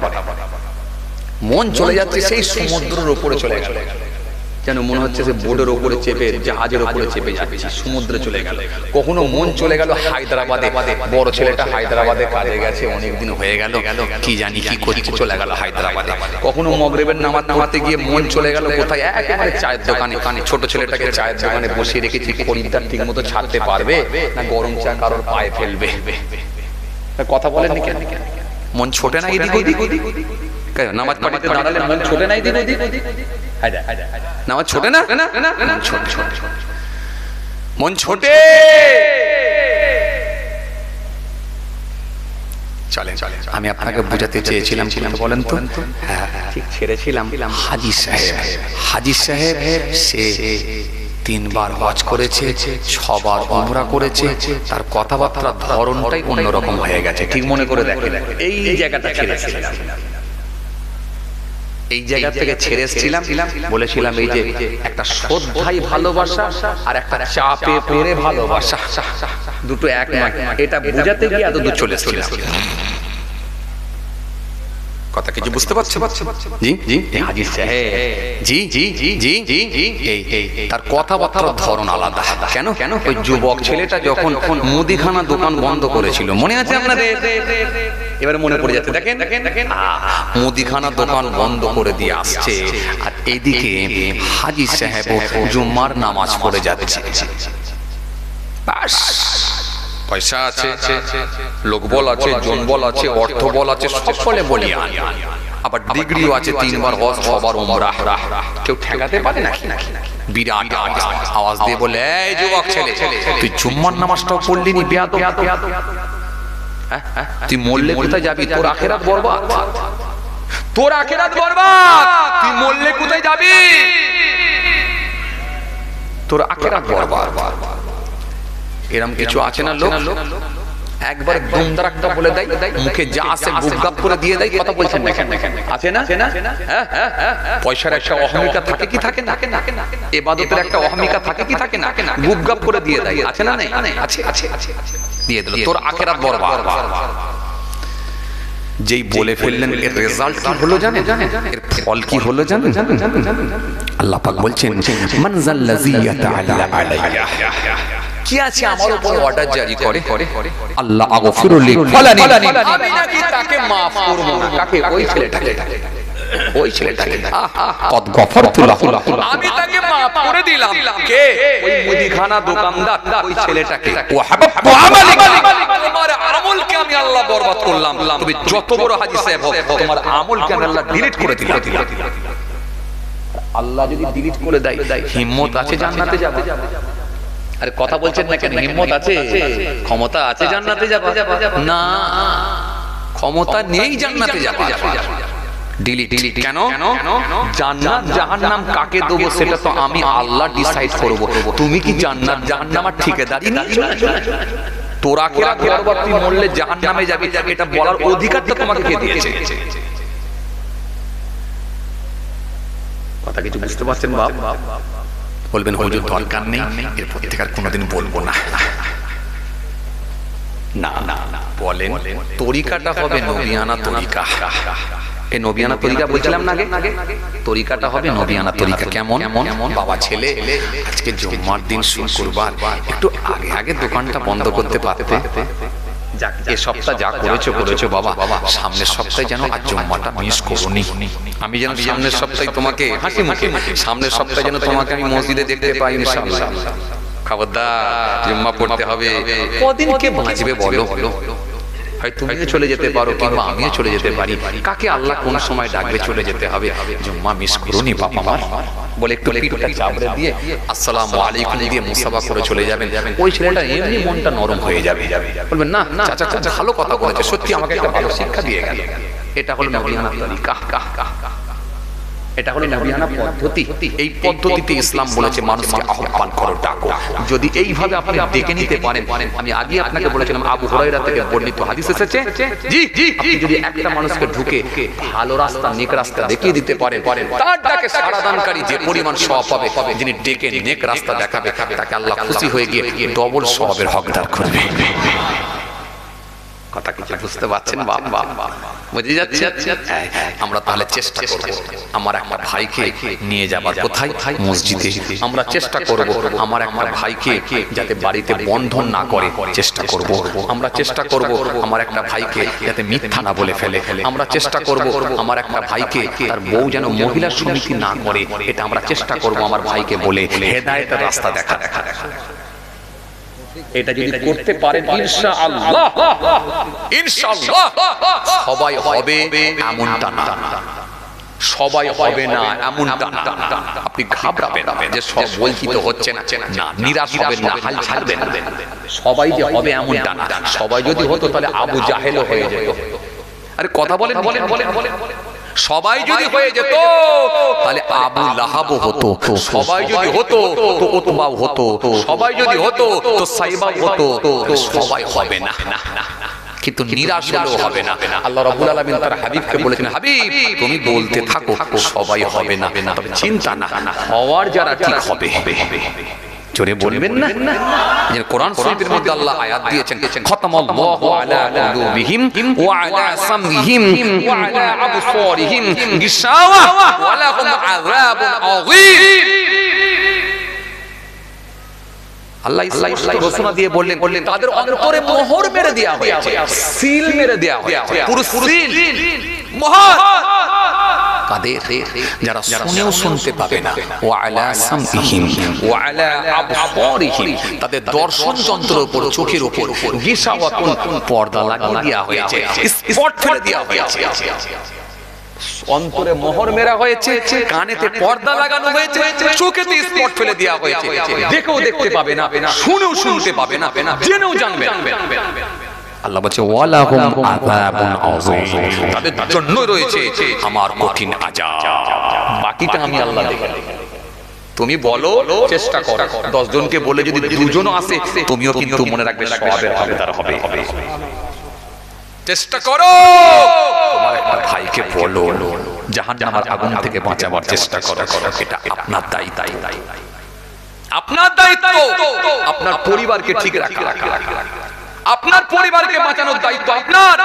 মন চলে যাচ্ছে সেই সমুদ্রের উপরে চলে গেল, যেন মনে হচ্ছে যে বোর্ডের ওপরে চেপে, জাহাজের ওপরে চেপে যাচ্ছি, সমুদ্রে চলে গেল। কখনো মন চলে গেল হায়দ্রাবাদে, বড় ছেলেটা হায়দ্রাবাদে কাজে গেছে, অনেকদিন হয়ে গেল, কি জানি কি করছে, চলে গেল হায়দ্রাবাদে। কখনো মগরিবের নামাজ নামাতে গিয়ে মন চলে গেল কোথায়, একেবারে চায়ের দোকানে। ছোট ছেলেটাকে চায়ের দোকানে বসিয়ে রেখেছি, খরিদ্দার ঠিক মতো ছাড়তে পারবে না, গরম চা কারোর পায়ে ফেলবে। কথা বলেননি কেন? মন ছোটে না এদিক ওদিক? নামাজ পড়তে দাঁড়ালে মন ছোটে না এদিক ওদিক? নামাজ ছোটে না? মন ছোটে। চলেন, আমি আপনাকে বুঝাতে চেয়েছিলাম, বলেন তো? হ্যাঁ, ঠিক ছেড়েছিলাম। হাজী সাহেব সে 3 বার হজ করেছে, 6 বার উমরা করেছে, তার কথাবার্তার ধরনটাই অন্যরকম হয়ে গেছে। ঠিক মনে করে দেখেন, এই জায়গাটা ছেড়েছিলাম, এই জায়গা থেকে ছেড়ে এসেছিলাম, বলেছিলাম এই যে একটা শ্রদ্ধাই ভালোবাসা আর একটা চাপে পড়ে ভালোবাসা, দুটো এক নয়। এটা বোঝাতে গিয়ে এত দূর চলে এসেছিলাম। কথা কিছু বুঝতে পারছো? জি জি হাজী সাহেব, জি জি জি জি জি জি, তার কথাবার্তার ধরন আলাদা। কেন? ওই যুবক ছেলেটা যখন মুদিখানা দোকান বন্ধ করেছিল, মনে আছে আপনাদের? এবারে মনে পড়ে যাচ্ছে, দেখেন মুদিখানা দোকান বন্ধ করে দিয়ে আসছে, আর এইদিকে হাজী সাহেব জুম্মার নামাজ পড়ে যাচ্ছে। বাস, পয়সা আছে, লোকবল আছে, জনবল আছে, অর্থবল আছে, সকলে বলিয়া, আবার ডিগ্রিও আছে, 3 বার হজ, 6 বার উমরা। কেউ ঠেকাতে পারে নাকি? বিরাট আওয়াজ দিয়ে বলে, এই যুবক ছেলে, তুই জুম্মার নামাজটাও পড়লি নি, বেয়াদব। তুই মরলে কোথায় যাবি? তোর আখিরাত বরবাদ, তোর আখিরাত বরবাদ। তুই মরলে কোথায় যাবি? তোর আখিরাত বরবাদ। এরকম কিছু আছে না লোক, একবার দুমদারাকটা বলে দেয়, মুখে যা আসে গুপগাপ করে দিয়ে দেয়। কথা বলছেন না? আছে না? পয়সার একটা অহমিকা থাকে কি থাকে না? ইবাদতের একটা অহমিকা থাকে কি থাকে না? গুপগাপ করে দিয়ে দেয়। আছে না? নেই? আছে। দিয়ে দিল, তোর আখিরাত বরবাদ। যেই বলে ফেললেন, এর রেজাল্ট কি হলো জানেন? এর ফল কি হলো জানেন? আল্লাহ পাক বলছেন, মান যাল্লাযী ইয়াতাআল্লা আলাইয়া, কি আছে আমার উপর অর্ডার জারি করে, আল্লাহ আগফিরু লি ফালানি, আমি নাকি তাকে maaf করব। কাকে? ওই ছেলেটাকে, ওই ছেলেটাকে কদ গফরতু লাহু, আমি তাকে maaf করে দিলাম। কে? ওই মুদিখানা দোকানদার, ওই ছেলেটাকে। ওয়া হাবাবতু আমালিক, তোমার আমলকে আমি আল্লাহ বরবাদ করলাম। তুমি যত বড় হাজী সাহেব হও, তোমার আমলকে আমি আল্লাহ ডিলিট করে দিলাম। আল্লাহ যদি ডিলিট করে দেয়, হিম্মত আছে জান্নাতে যাবে? আরে কথা বলছেন না কেন? হিম্মত আছে, ক্ষমতা আছে জান্নাতে যাবা? না, ক্ষমতা নেই জান্নাতে যাবা। ডিলিট। কেন? জান্নাত জাহান্নাম কাকে দেবো সেটা তো আমি আল্লাহ ডিসাইড করব। তুমি কি জান্নাত জাহান্নাম আর ঠিকাদারি নিয়েছো? তোর আখিরাত বরবাদ, তুই মরলে জাহান্নামে যাবি, এটা বলার অধিকারটা তোমাকে কে দিয়েছে? কথা কিছু বুঝতে পারছেন বাপ? বলবেন হুজুর দরকার নেই, এরপর থেকে আর কোনোদিন বলবো না। বলেন, তরিকাটা হবে নবিয়ানা তরিকা। এই নবিয়ানা তরিকা বলছিলাম না আগে, তরিকাটা হবে নবিয়ানা তরিকা। কেমন? বাবা ছেলে, আজকে জুম্মার দিন, শুক্রবার, একটু আগে দোকানটা বন্ধ করতে পারতে। এ সপ্তাহ যা করেছো বাবা, সামনের সপ্তাহে যেন আর জুম্মাটা মিস করোনি। আমি যেন সামনের সপ্তাহে তোমাকে হাসি মুখে, সামনের সপ্তাহে যেন তোমাকে আমি মসজিদে দেখতে পাই ইনশাআল্লাহ। খবরদার, জুম্মা পড়তে হবে। কদিন কে বাঁচবে বলো? হয় তুমিও চলে যেতে পারো, কিংবা আমিও চলে যেতে পারি। কাকে আল্লাহ কোন সময় ডাকবে চলে যেতে হবে। জুম্মা মিস করোনি বাবা আমার বলে একটু পিঠটা চাপড়ে দিয়ে আসসালামু আলাইকুম দিয়ে মুসাফা করে চলে যাবেন। ওই ছেলেটা এমনি মনটা নরম হয়ে যাবে, বলবেন না চাচা ভালো কথা বলেছে, সত্যি আমাকে একটা ভালো শিক্ষা দিয়ে গেল। এটা হলো নবিয়ানা তরিকা, এটা হলো নবিয়ানা পদ্ধতি। এই পদ্ধতিতে ইসলাম বলেছে মানুষকে আহ্বান করো, ডাকো। যদি এইভাবে আপনি ডেকে নিতে পারেন, আমি আগে আপনাকে বলেছিলাম আবু হুরায়রা থেকে বর্ণিত হাদিস এসেছে, জি আপনি যদি একটা মানুষকে ঢুকে ভালো রাস্তা, নেক রাস্তা দেখিয়ে দিতে পারেন, তার ডাকে সাড়া দানকারী যে পরিমাণ সওয়াব পাবে, যিনি ডেকে নেক রাস্তা দেখাবে, তাকে আল্লাহ খুশি হয়ে গিয়ে ডবল সওয়াবের হকদার করবে। কথা কিছু বুঝতে পারছেন বাবা? বুঝে যাচ্ছে? আমরা তাহলে চেষ্টা করব আমার একটা ভাইকে নিয়ে যাবার। কোথায়? মসজিদে। আমরা চেষ্টা করব আমার একটা ভাইকে যাতে বাড়িতে বন্ধন না করে, চেষ্টা করব। আমরা চেষ্টা করব আমার একটা ভাইকে যাতে মিথ্যা না বলে ফেলে। আমরা চেষ্টা করব আমার একটা ভাইকে তার বউ যেন মহিলা সমিতি না করে, এটা আমরা চেষ্টা করব আমার ভাইকে বলে হেদায়েতের রাস্তা দেখা। এটা যদি করতে পারেন ইনশাআল্লাহ, ইনশাআল্লাহ সবাই হবে এমনটা না, সবাই হবে না এমনটা না। আপনি ঘাবড়াবেন না যে সব বলছি তো হচ্ছে না, না নিরাশ হবেন না, হাল ছাড়বেন না। সবাই যে হবে এমনটা না। সবাই যদি হতো তাহলে আবু জাহেলও হয়ে যেত। আরে কথা বলেন বলেন বলেন বলেন। সবাই যদি হয়ে যেত তাহলে আবু লাহাবও হতো। সবাই যদি হতো তো উতবাও হতো। সবাই যদি হতো তো সাইবাও হতো। সবাই হবে না, কিন্তু নিরাশ হলেও হবে না। আল্লাহ রাব্বুল আলামিন তার হাবিবকে বলেছেন, হাবিব তুমি বলতে থাকো সবাই হবে না, তবে চিন্তা না, হওয়ার যারা ঠিক হবে। জোরে বলবেন না? যে কোরআন শরীফের মধ্যে আল্লাহ আয়াত দিয়েছেন, খাতামাল্লাহু আলা কুলুবিহিম ওয়া আলা সামইহিম ওয়া আলা আবসারিহিম গিশাওয়া ওয়া লাহুম আযাবুন আযীম। আল্লাহ ঘোষণা দিয়ে বললেন তাদের অন্তরে মোহর মেরে দেয়া হয়েছে, সিল মেরে দেয়া হয়েছে, পুরো সিল মোহর। কাদের? যারা শুনেও শুনতে পাবে না। ওয়া আলা সামইহিম ওয়া আলা আবসারিহিম, তাদের দর্শন যন্ত্রের উপর, চোখের উপর গিশাওয়াতুন, পর্দা লাগিয়ে দেয়া হয়েছে, স্পট ফেলে দেয়া হয়েছে। অন্তরে মোহর মেরা হয়েছে, কানেতে পর্দা লাগানো হয়েছে, চোখেতে স্পট ফেলে দেওয়া হয়েছে। দেখেও দেখতে পাবে না, শুনেও শুনতে পাবে না, জেনেও জানবে না। আল্লাহ বলছে ওয়ালাহুম আযাবুন আযীম, তাদের জন্য রয়েছে আমার কঠিন আযাব। বাকিটা আমি আল্লাহ দেখে। তুমি বলো, চেষ্টা করো 10 জনকে বলে যদি 2 জনও আসে, তুমিও কিন্তু মনে রাখবে সওয়াবের ভাগীদার হবে। চেষ্টা করো তোমার একটা ভাইকে বলো জাহান্নামের আগুন থেকে বাঁচাবার চেষ্টা করো। এটা আপনার দায়িত্ব, আপনার দায়িত্ব। আপনার পরিবারকে ঠিক রাখা, আপনার পরিবারকে বাঁচানোর দায়িত্ব আপনার।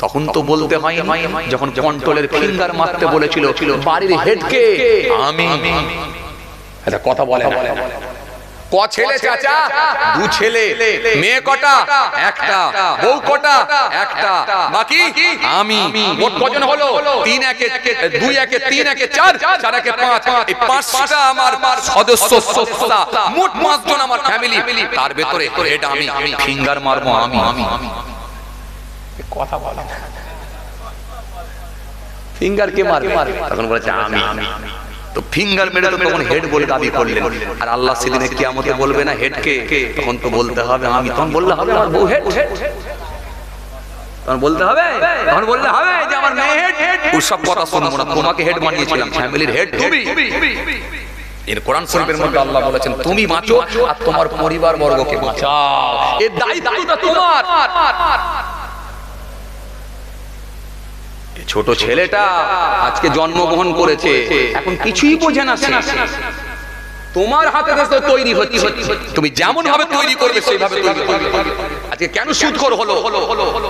তখন তো বলতে হয় যখন কন্ট্রোলের ফিঙ্গার মারতে বলেছিল বাড়ির হেডকে আমি, এটা কথা বলে ক ছেলে চাচা? 2 ছেলে। মেয়ে কটা? একটা। বউ কটা? একটা। বাকি আমি। মোট কজন হলো? 3 একে 2 একে 3 একে 4 4 একে 5 এই 5টা আমার সদস্য সদস্যরা, মোট 5 জন আমার ফ্যামিলি। তার ভেতরে এটা আমি, ফিঙ্গার মারবো আমি। কথা বলে ফিঙ্গার কে মারবে? তখন বলেছে আমি। তো ফিঙ্গার মেরে তো তখন হেড বলে দাবি করলেন। আর আল্লাহ সেদিনে কিয়ামতে বলবে না হেডকে, তখন তো বলতে হবে আমি। তখন বললে হবে আমার বউ হেড, তখন বলতে হবে, তখন বললে হবে যে আমার মেয়ে হেড। ওসব কথা শুনবো না, তোমাকে হেড বানিয়েছিলাম, ফ্যামিলির হেড তুমি। এর কোরআন শরীফের মধ্যে আল্লাহ বলেছেন তুমি বাঁচো আর তোমার পরিবার বর্গকে বাঁচাও, এর দায়িত্বটা তোমার। ছোট ছেলেটা আজকে জন্মগ্রহণ করেছে, এখন কিছুই বোঝে না, তোমার হাতে তৈরি হচ্ছে, তুমি যেমন ভাবে তৈরি করবে সেইভাবে তৈরি করবে। আজকে কেন সুদখোর হলো,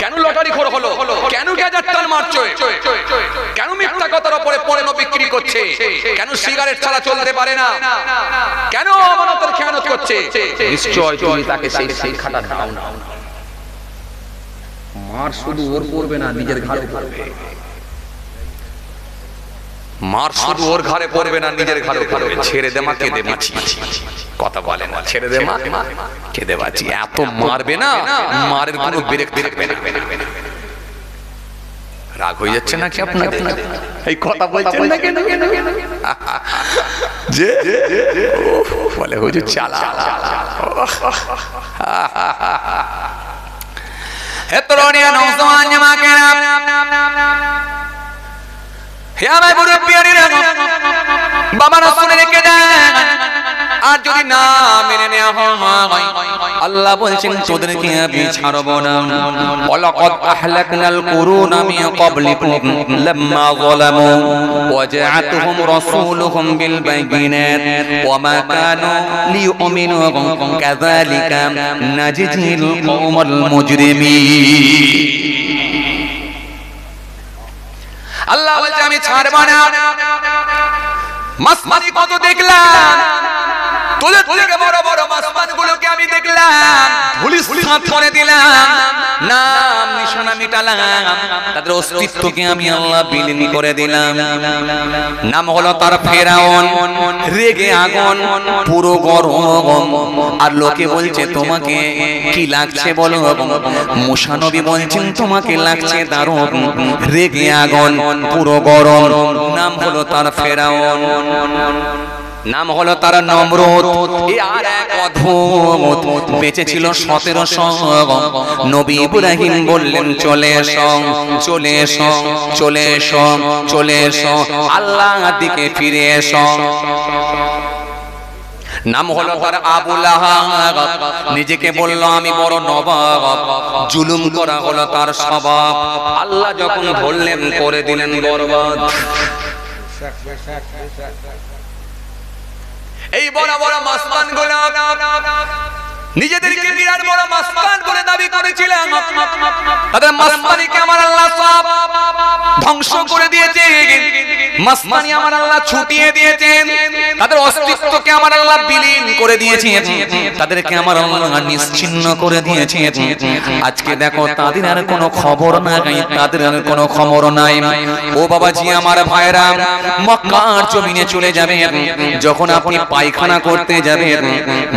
কেন লটারিখোর হলো, কেন গ্যাজেট টান মারছে, কেন মিথ্যা কথার উপরে পণ্য বিক্রি করছে, কেন সিগারেট ছাড়া চলতে পারে না, কেন আমানতের খেয়ানত করছে? নিশ্চয় তুমি তাকে সেই শিক্ষাটা দাও না। মার শুধু ওর পড়বে না, নিজের ঘাড়ে পড়বে। মার শুধু ওর ঘাড়ে পড়বে না, নিজের ঘাড়ে পড়বে। ছেড়ে দে মা, কেঁদে বাঁচি। কথা বলে না, ছেড়ে দে মা, কেঁদে বাঁচি। এত মারবে না, মারের কোনো ব্রেক থাকবে না। রাগ হয়ে যাচ্ছে নাকি আপনার? এই কথা বলছেন না কেন? যে বলে হুজুর চালা। হে তরুণিয়া নওজওয়ান জামাকেরা, হে আমার মুরব্বিয়ানেরা, বাবা রাসূল রেখে দেন আর যদি না মেনে নেওয়া হয় আল্লাহ বলছেন তোদেরকে আমি ছাড়ব না। ওয়ালাকাদ আহলাকনাল কুরুনা মিন ক্বাবলিকুম লাম্মা যালামু ওয়াজআতুহুম রাসূলুহুম বিল বাইয়িনাত ওয়ামা কানু লিয়ুমিনু কাযালিকা নাজজিল কওমাল মুজরিমিন। আল্লাহ বলছে আমি ছাড়ব না। মাসমানি কত দেখলাম, তোদের থেকে বড় বড় মাসমানগুলোকে আমি দেখলাম ধুলিসাৎ করে দিলাম, নাম নিশানা মিটালাম, তাদের অস্তিত্বকে আমি আল্লাহ বিলীন করে দিলাম। নাম হলো তার ফেরাউন, রেগে আগুন, পুরো গরম। আর লোকে বলছে তোমাকে কি লাগছে বলো, মুসা নবী বলছেন তোমাকে লাগছে দারুণ, রেগে আগুন, পুরো গরম। নাম হলো তার ফেরাউন, নাম হলো তার নমরুদ। আর এক অদ্ভুত বেঁচে ছিল 1700। নবী ইব্রাহিম বললেন চলে এসো, চলে এসো, চলে এসো, চলে এসো, আল্লাহর দিকে ফিরে এসো। নাম হলো তার আবু লাহাব, নিজেকে বলল আমি বড় নবাব, জুলুম করা হলো তার স্বভাব। আল্লাহ যখন বললেন করে দিলেন বরবাদ। এই বড় বড় মাসমান গুলো নিজেদেরকে বিরাট বড় মাসমান বলে দাবি করেছিলেন, তাদের মাসমানিকে আমার আল্লাহ সব ধ্বংস করে দিয়েছে, মাসমানি আমার আল্লাহ ছুটিয়ে দিয়েছেন, তাদের অস্তিত্বকে আমার আল্লাহ বিলীন করে দিয়েছেন, তাদেরকে আমার আল্লাহ নিশ্চিহ্ন করে দিয়েছেন। আজকে দেখো তাদের আর কোনো খবর নাই, তাদের আর কোনো খবর নাই। ও বাবাজি আমার ভাইরা, মক্কার জমিনে চলে যাবেন, যখন আপনি পায়খানা করতে যাবেন,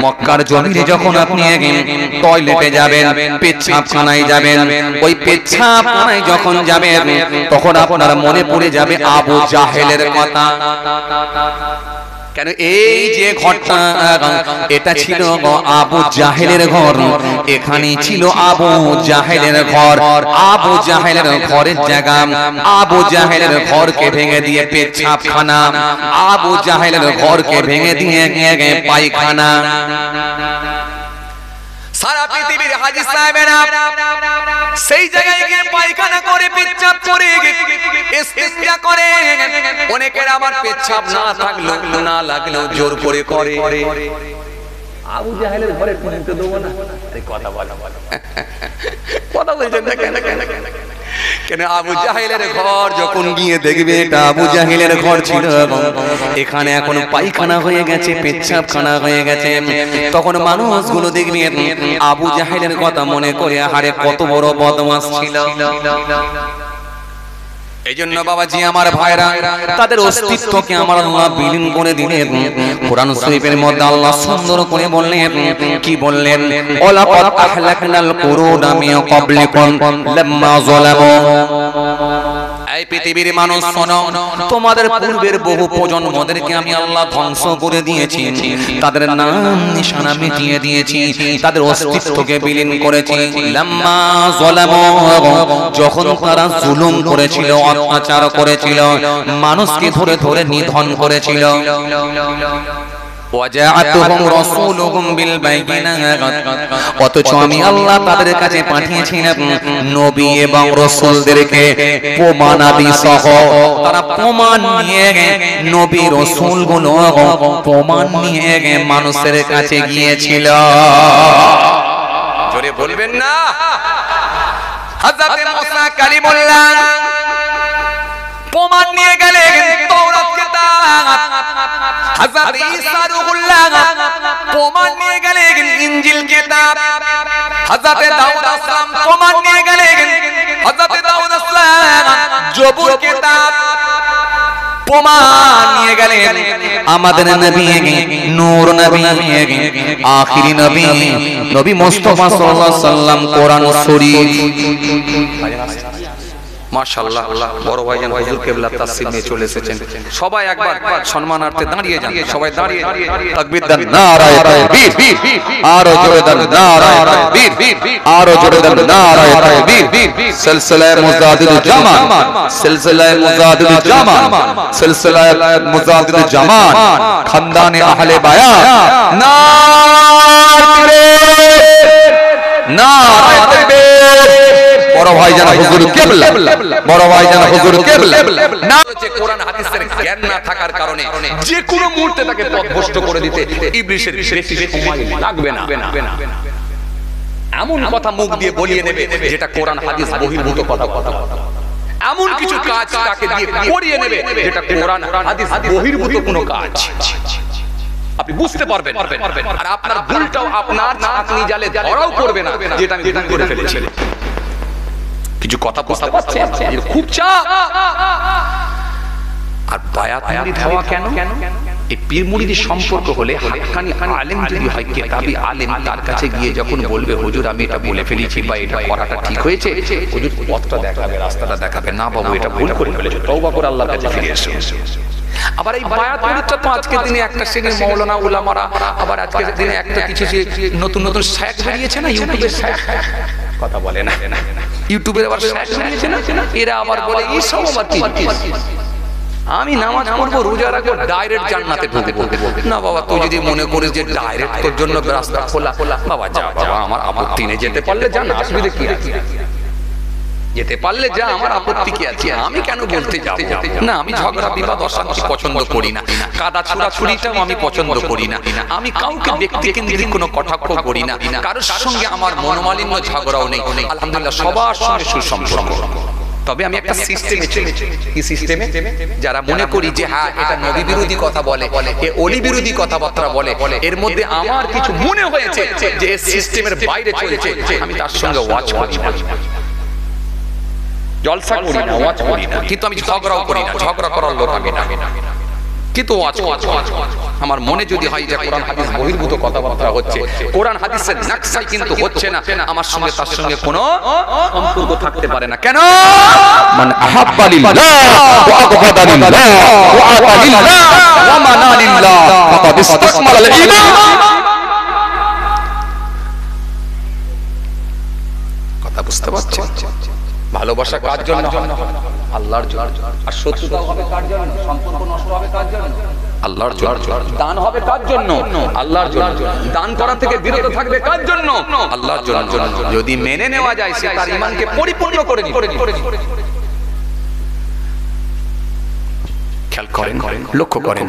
মক্কার জমিনে যখন আপনি টয়লেটে যাবেন, পেচ্ছাবখানায় যাবেন, ওই পেচ্ছাবখানায় যখন যাবেন তখন আপনার মনে পড়ে যাবে আবু জাহেলের কথা। কেন এই যে ঘরটা এটা ছিল আবু জাহেলের ঘর, এখানেই ছিল আবু জাহেলের ঘর। আবু জাহেলের ঘরের জায়গা, আবু জাহেলের ঘরকে ভেঙে দিয়ে পেচ্ছাবখানা, আবু জাহেলের ঘরকে ভেঙে দিয়ে পায়খানা। সারা পৃথিবীর হাজী সাহেবেরা সেই জায়গায় গিয়ে পায়খানা করে, পেচ্ছাব করে, ইস্তিনজা করে। অনেকের আবার পেচ্ছাব না থাকলেও না লাগলেও জোর করে করে। আবু জাহেলের ঘরে ঢুকতে দেবো না, কথা বলো কথা বলছেন না কেন কেন কেন? আবু জাহেলের ঘর যখন গিয়ে দেখবে এটা আবু জাহেলের ঘর ছিল, এখানে এখন পায়খানা হয়ে গেছে, পেচ্ছাবখানা হয়ে গেছে, তখন মানুষগুলো দেখবে আবু জাহেলের কথা মনে করে আহারে কত বড় বদমাশ ছিল। এই জন্য বাবাজি আমার ভাইরা, তাদের অস্তিত্বকে আমার আল্লাহ বিলীন করে দিলেন। কোরআন শরীফের মধ্যে আল্লাহ সুন্দর করে বললেন, কি বললেন? ওয়ালাকাদ আহলাকনাল কুরুনা মিন ক্বাবলিকুম লাম্মা যালামু। এই পৃথিবীর মানুষ শোনো, তোমাদের পূর্বের বহু প্রজন্মদেরকে আমি আল্লাহ ধ্বংস করে দিয়েছি, তাদের নাম নিশানা মিটিয়ে দিয়েছি, তাদের অস্তিত্বকে বিলীন করেছি। লাম্মা যালামু, যখন তারা জুলুম করেছিল, অত্যাচার করেছিল, মানুষকে ধরে ধরে নিধন করেছিল। ওয়াজআতুহুম রাসূলুহুম বিল বাইয়িনাত, অথচ আমি আল্লাহ তাদের কাছে পাঠিয়েছিলাম নবী এবং রাসূলদেরকে প্রমাণাদি সহ। তারা প্রমাণ নিয়ে, নবী রাসূলগুলো প্রমাণ নিয়ে মানুষের কাছে গিয়েছিল। জোরে বলবেন না? হযরত মুসা কালিমুল্লাহ প্রমাণ নিয়ে গেলেন তাওরাত কিতাব, হযরত ঈসা রূহুল্লাহ প্রমাণ নিয়ে গেলেন ইনজিল কিতাব, হযরত দাউদ আসসালাম প্রমাণ নিয়ে গেলেন, হযরত দাউদ আসসালাম জবুর কিতাব প্রমাণ নিয়ে গেলেন। আমাদের নবী নূর নবী, আখিরি নবী, নবী মুস্তাফা সাল্লাল্লাহু আলাইহি ওয়াসাল্লাম কোরআন শরীফ মাশাআল্লাহ বড় ভাইজান হুজুর কেবলা তাসসিম নিয়ে চলে এসেছেন সবাই একবার সম্মানার্থে দাঁড়িয়ে যান সবাই দাঁড়িয়ে তাকবীর দেন নারায়ে তাকবীর আরো জোরে দেন নারায়ে তাকবীর আরো জোরে দেন নারায়ে তাকবীর সিলসিলায়ে মুজাদ্দিদুল জামান সিলসিলায়ে মুজাদ্দিদুল জামান সিলসিলায়ে মুজাদ্দিদুল জামান খানদানে আহলে বায়াত নারায়ে তাকবীর বড় ভাইজান হুজুর কেবলা বড় ভাইজান হুজুর কেবলা না হচ্ছে কোরআন হাদিসের জ্ঞান না থাকার কারণে যে কোনো মুহূর্তে তাকে পথভ্রষ্ট করে দিতে ইবলিসের বেশি সময় লাগবে না এমন কথা মুখ দিয়ে বলিয়ে নেবে যেটা কোরআন হাদিস বহির্ভূত কথা এমন কিছু কাজ তাকে দিয়ে করিয়ে নেবে যেটা কোরআন হাদিস বহির্ভূত কোনো কাজ আপনি বুঝতে পারবেন আর আপনার ভুলটাও আপনার চাকনি জালে ধরাও করবে না যেটা আমি ভুল করে ফেলেছি কিছু কথা বুঝতে পারছেন খুব চাপ আর বায়াত মুরিদ হওয়া কেন এই পীর মুরিদের সম্পর্ক হলে হাক্কানি আলেম যদি হয় কিতাবি আলেম তার কাছে গিয়ে যখন বলবে হুজুর আমি এটা বলে ফেলেছি বা এটা করাটা ঠিক হয়েছে হুজুর পথটা দেখাবে রাস্তাটা দেখাবে না বাবু এটা ভুল করে ফেলেছো তওবা করে আল্লাহর কাছে ফিরে এসো আবার এই বায়াত মুরিদটা তো আজকের দিনে একটা শ্রেণীর মাওলানা উলামারা আবার আজকের দিনে একটা কিছু নতুন নতুন শায়েখ বেরিয়েছে না ইউটিউবের শায়েখ কথা বলে না ইউটিউবের আবার শায়েখ বেরিয়েছে না এরা আবার বলে এই সব আবার কি আমি নামাজ পড়বো রোজা রাখবো ডাইরেক্ট জান্নাতে ঢুকবো না বাবা তুই যদি মনে করিস যে ডাইরেক্ট তোর জন্য রাস্তা খোলা বাবা যা বাবা আমার আপত্তি নেই যেতে পারলে যা না অসুবিধা কি আছে যেতে পারলে যা আমার আপত্তি কি আছে আমি কেন বলতে যাব না আমি ঝগড়া বিবাদ অশান্তি পছন্দ করি না কাদা ছোড়াছুড়িটাও আমি পছন্দ করি না আমি কাউকে ব্যক্তিকেন্দ্রিক কোনো কটাক্ষ করি না কারোর সঙ্গে আমার মনোমালিন্য ঝগড়াও নেই আলহামদুলিল্লাহ সবার সঙ্গে সুসম্পর্ক তবে আমি একটা সিস্টেমে চলেছি কি সিস্টেমে যারা মনে করি যে হ্যাঁ এটা নবী বিরোধী কথা বলে এ ওলি বিরোধী কথাবার্তা বলে এর মধ্যে আমার কিছু মনে হয়েছে যে এই সিস্টেমের বাইরে চলেছে আমি তার সঙ্গে ওয়াচ করি না জলসা করি না ওয়াচ করি না কিন্তু আমি ঝগড়াও করি না ঝগড়া করার লোক আমি না কিন্তু ওয়াচ আমার মনে যদি হয় যে কোরআন হাদিস বহির্ভূত কথাবার্তা হচ্ছে কোরআন হাদিসের নকশাই কিন্তু হচ্ছে না আমার সঙ্গে তার সঙ্গে কোনো সম্পর্ক থাকতে পারে না কেন মান আহাব্বা লিল্লাহ ওয়া আবগাদা লিল্লাহ ওয়া আতা লিল্লাহ ওয়া মানা লিল্লাহ ফাকাদ ইসতাকমাল আল ঈমান কথা বুঝতে পারছেন ভালোবাসা কার জন্য আল্লাহর জন্য আর শত্রুতা হবে কার জন্য সম্পর্ক নষ্ট হবে কার জন্য আল্লাহর জন্য দান হবে কার জন্য আল্লাহর জন্য দান করা থেকে বিরত থাকবে কার জন্য আল্লাহর জন্য যদি মেনে নেওয়া যায় সে তার ঈমানকে পরিপূর্ণ করে দিবে খেয়াল করেন লক্ষ্য করেন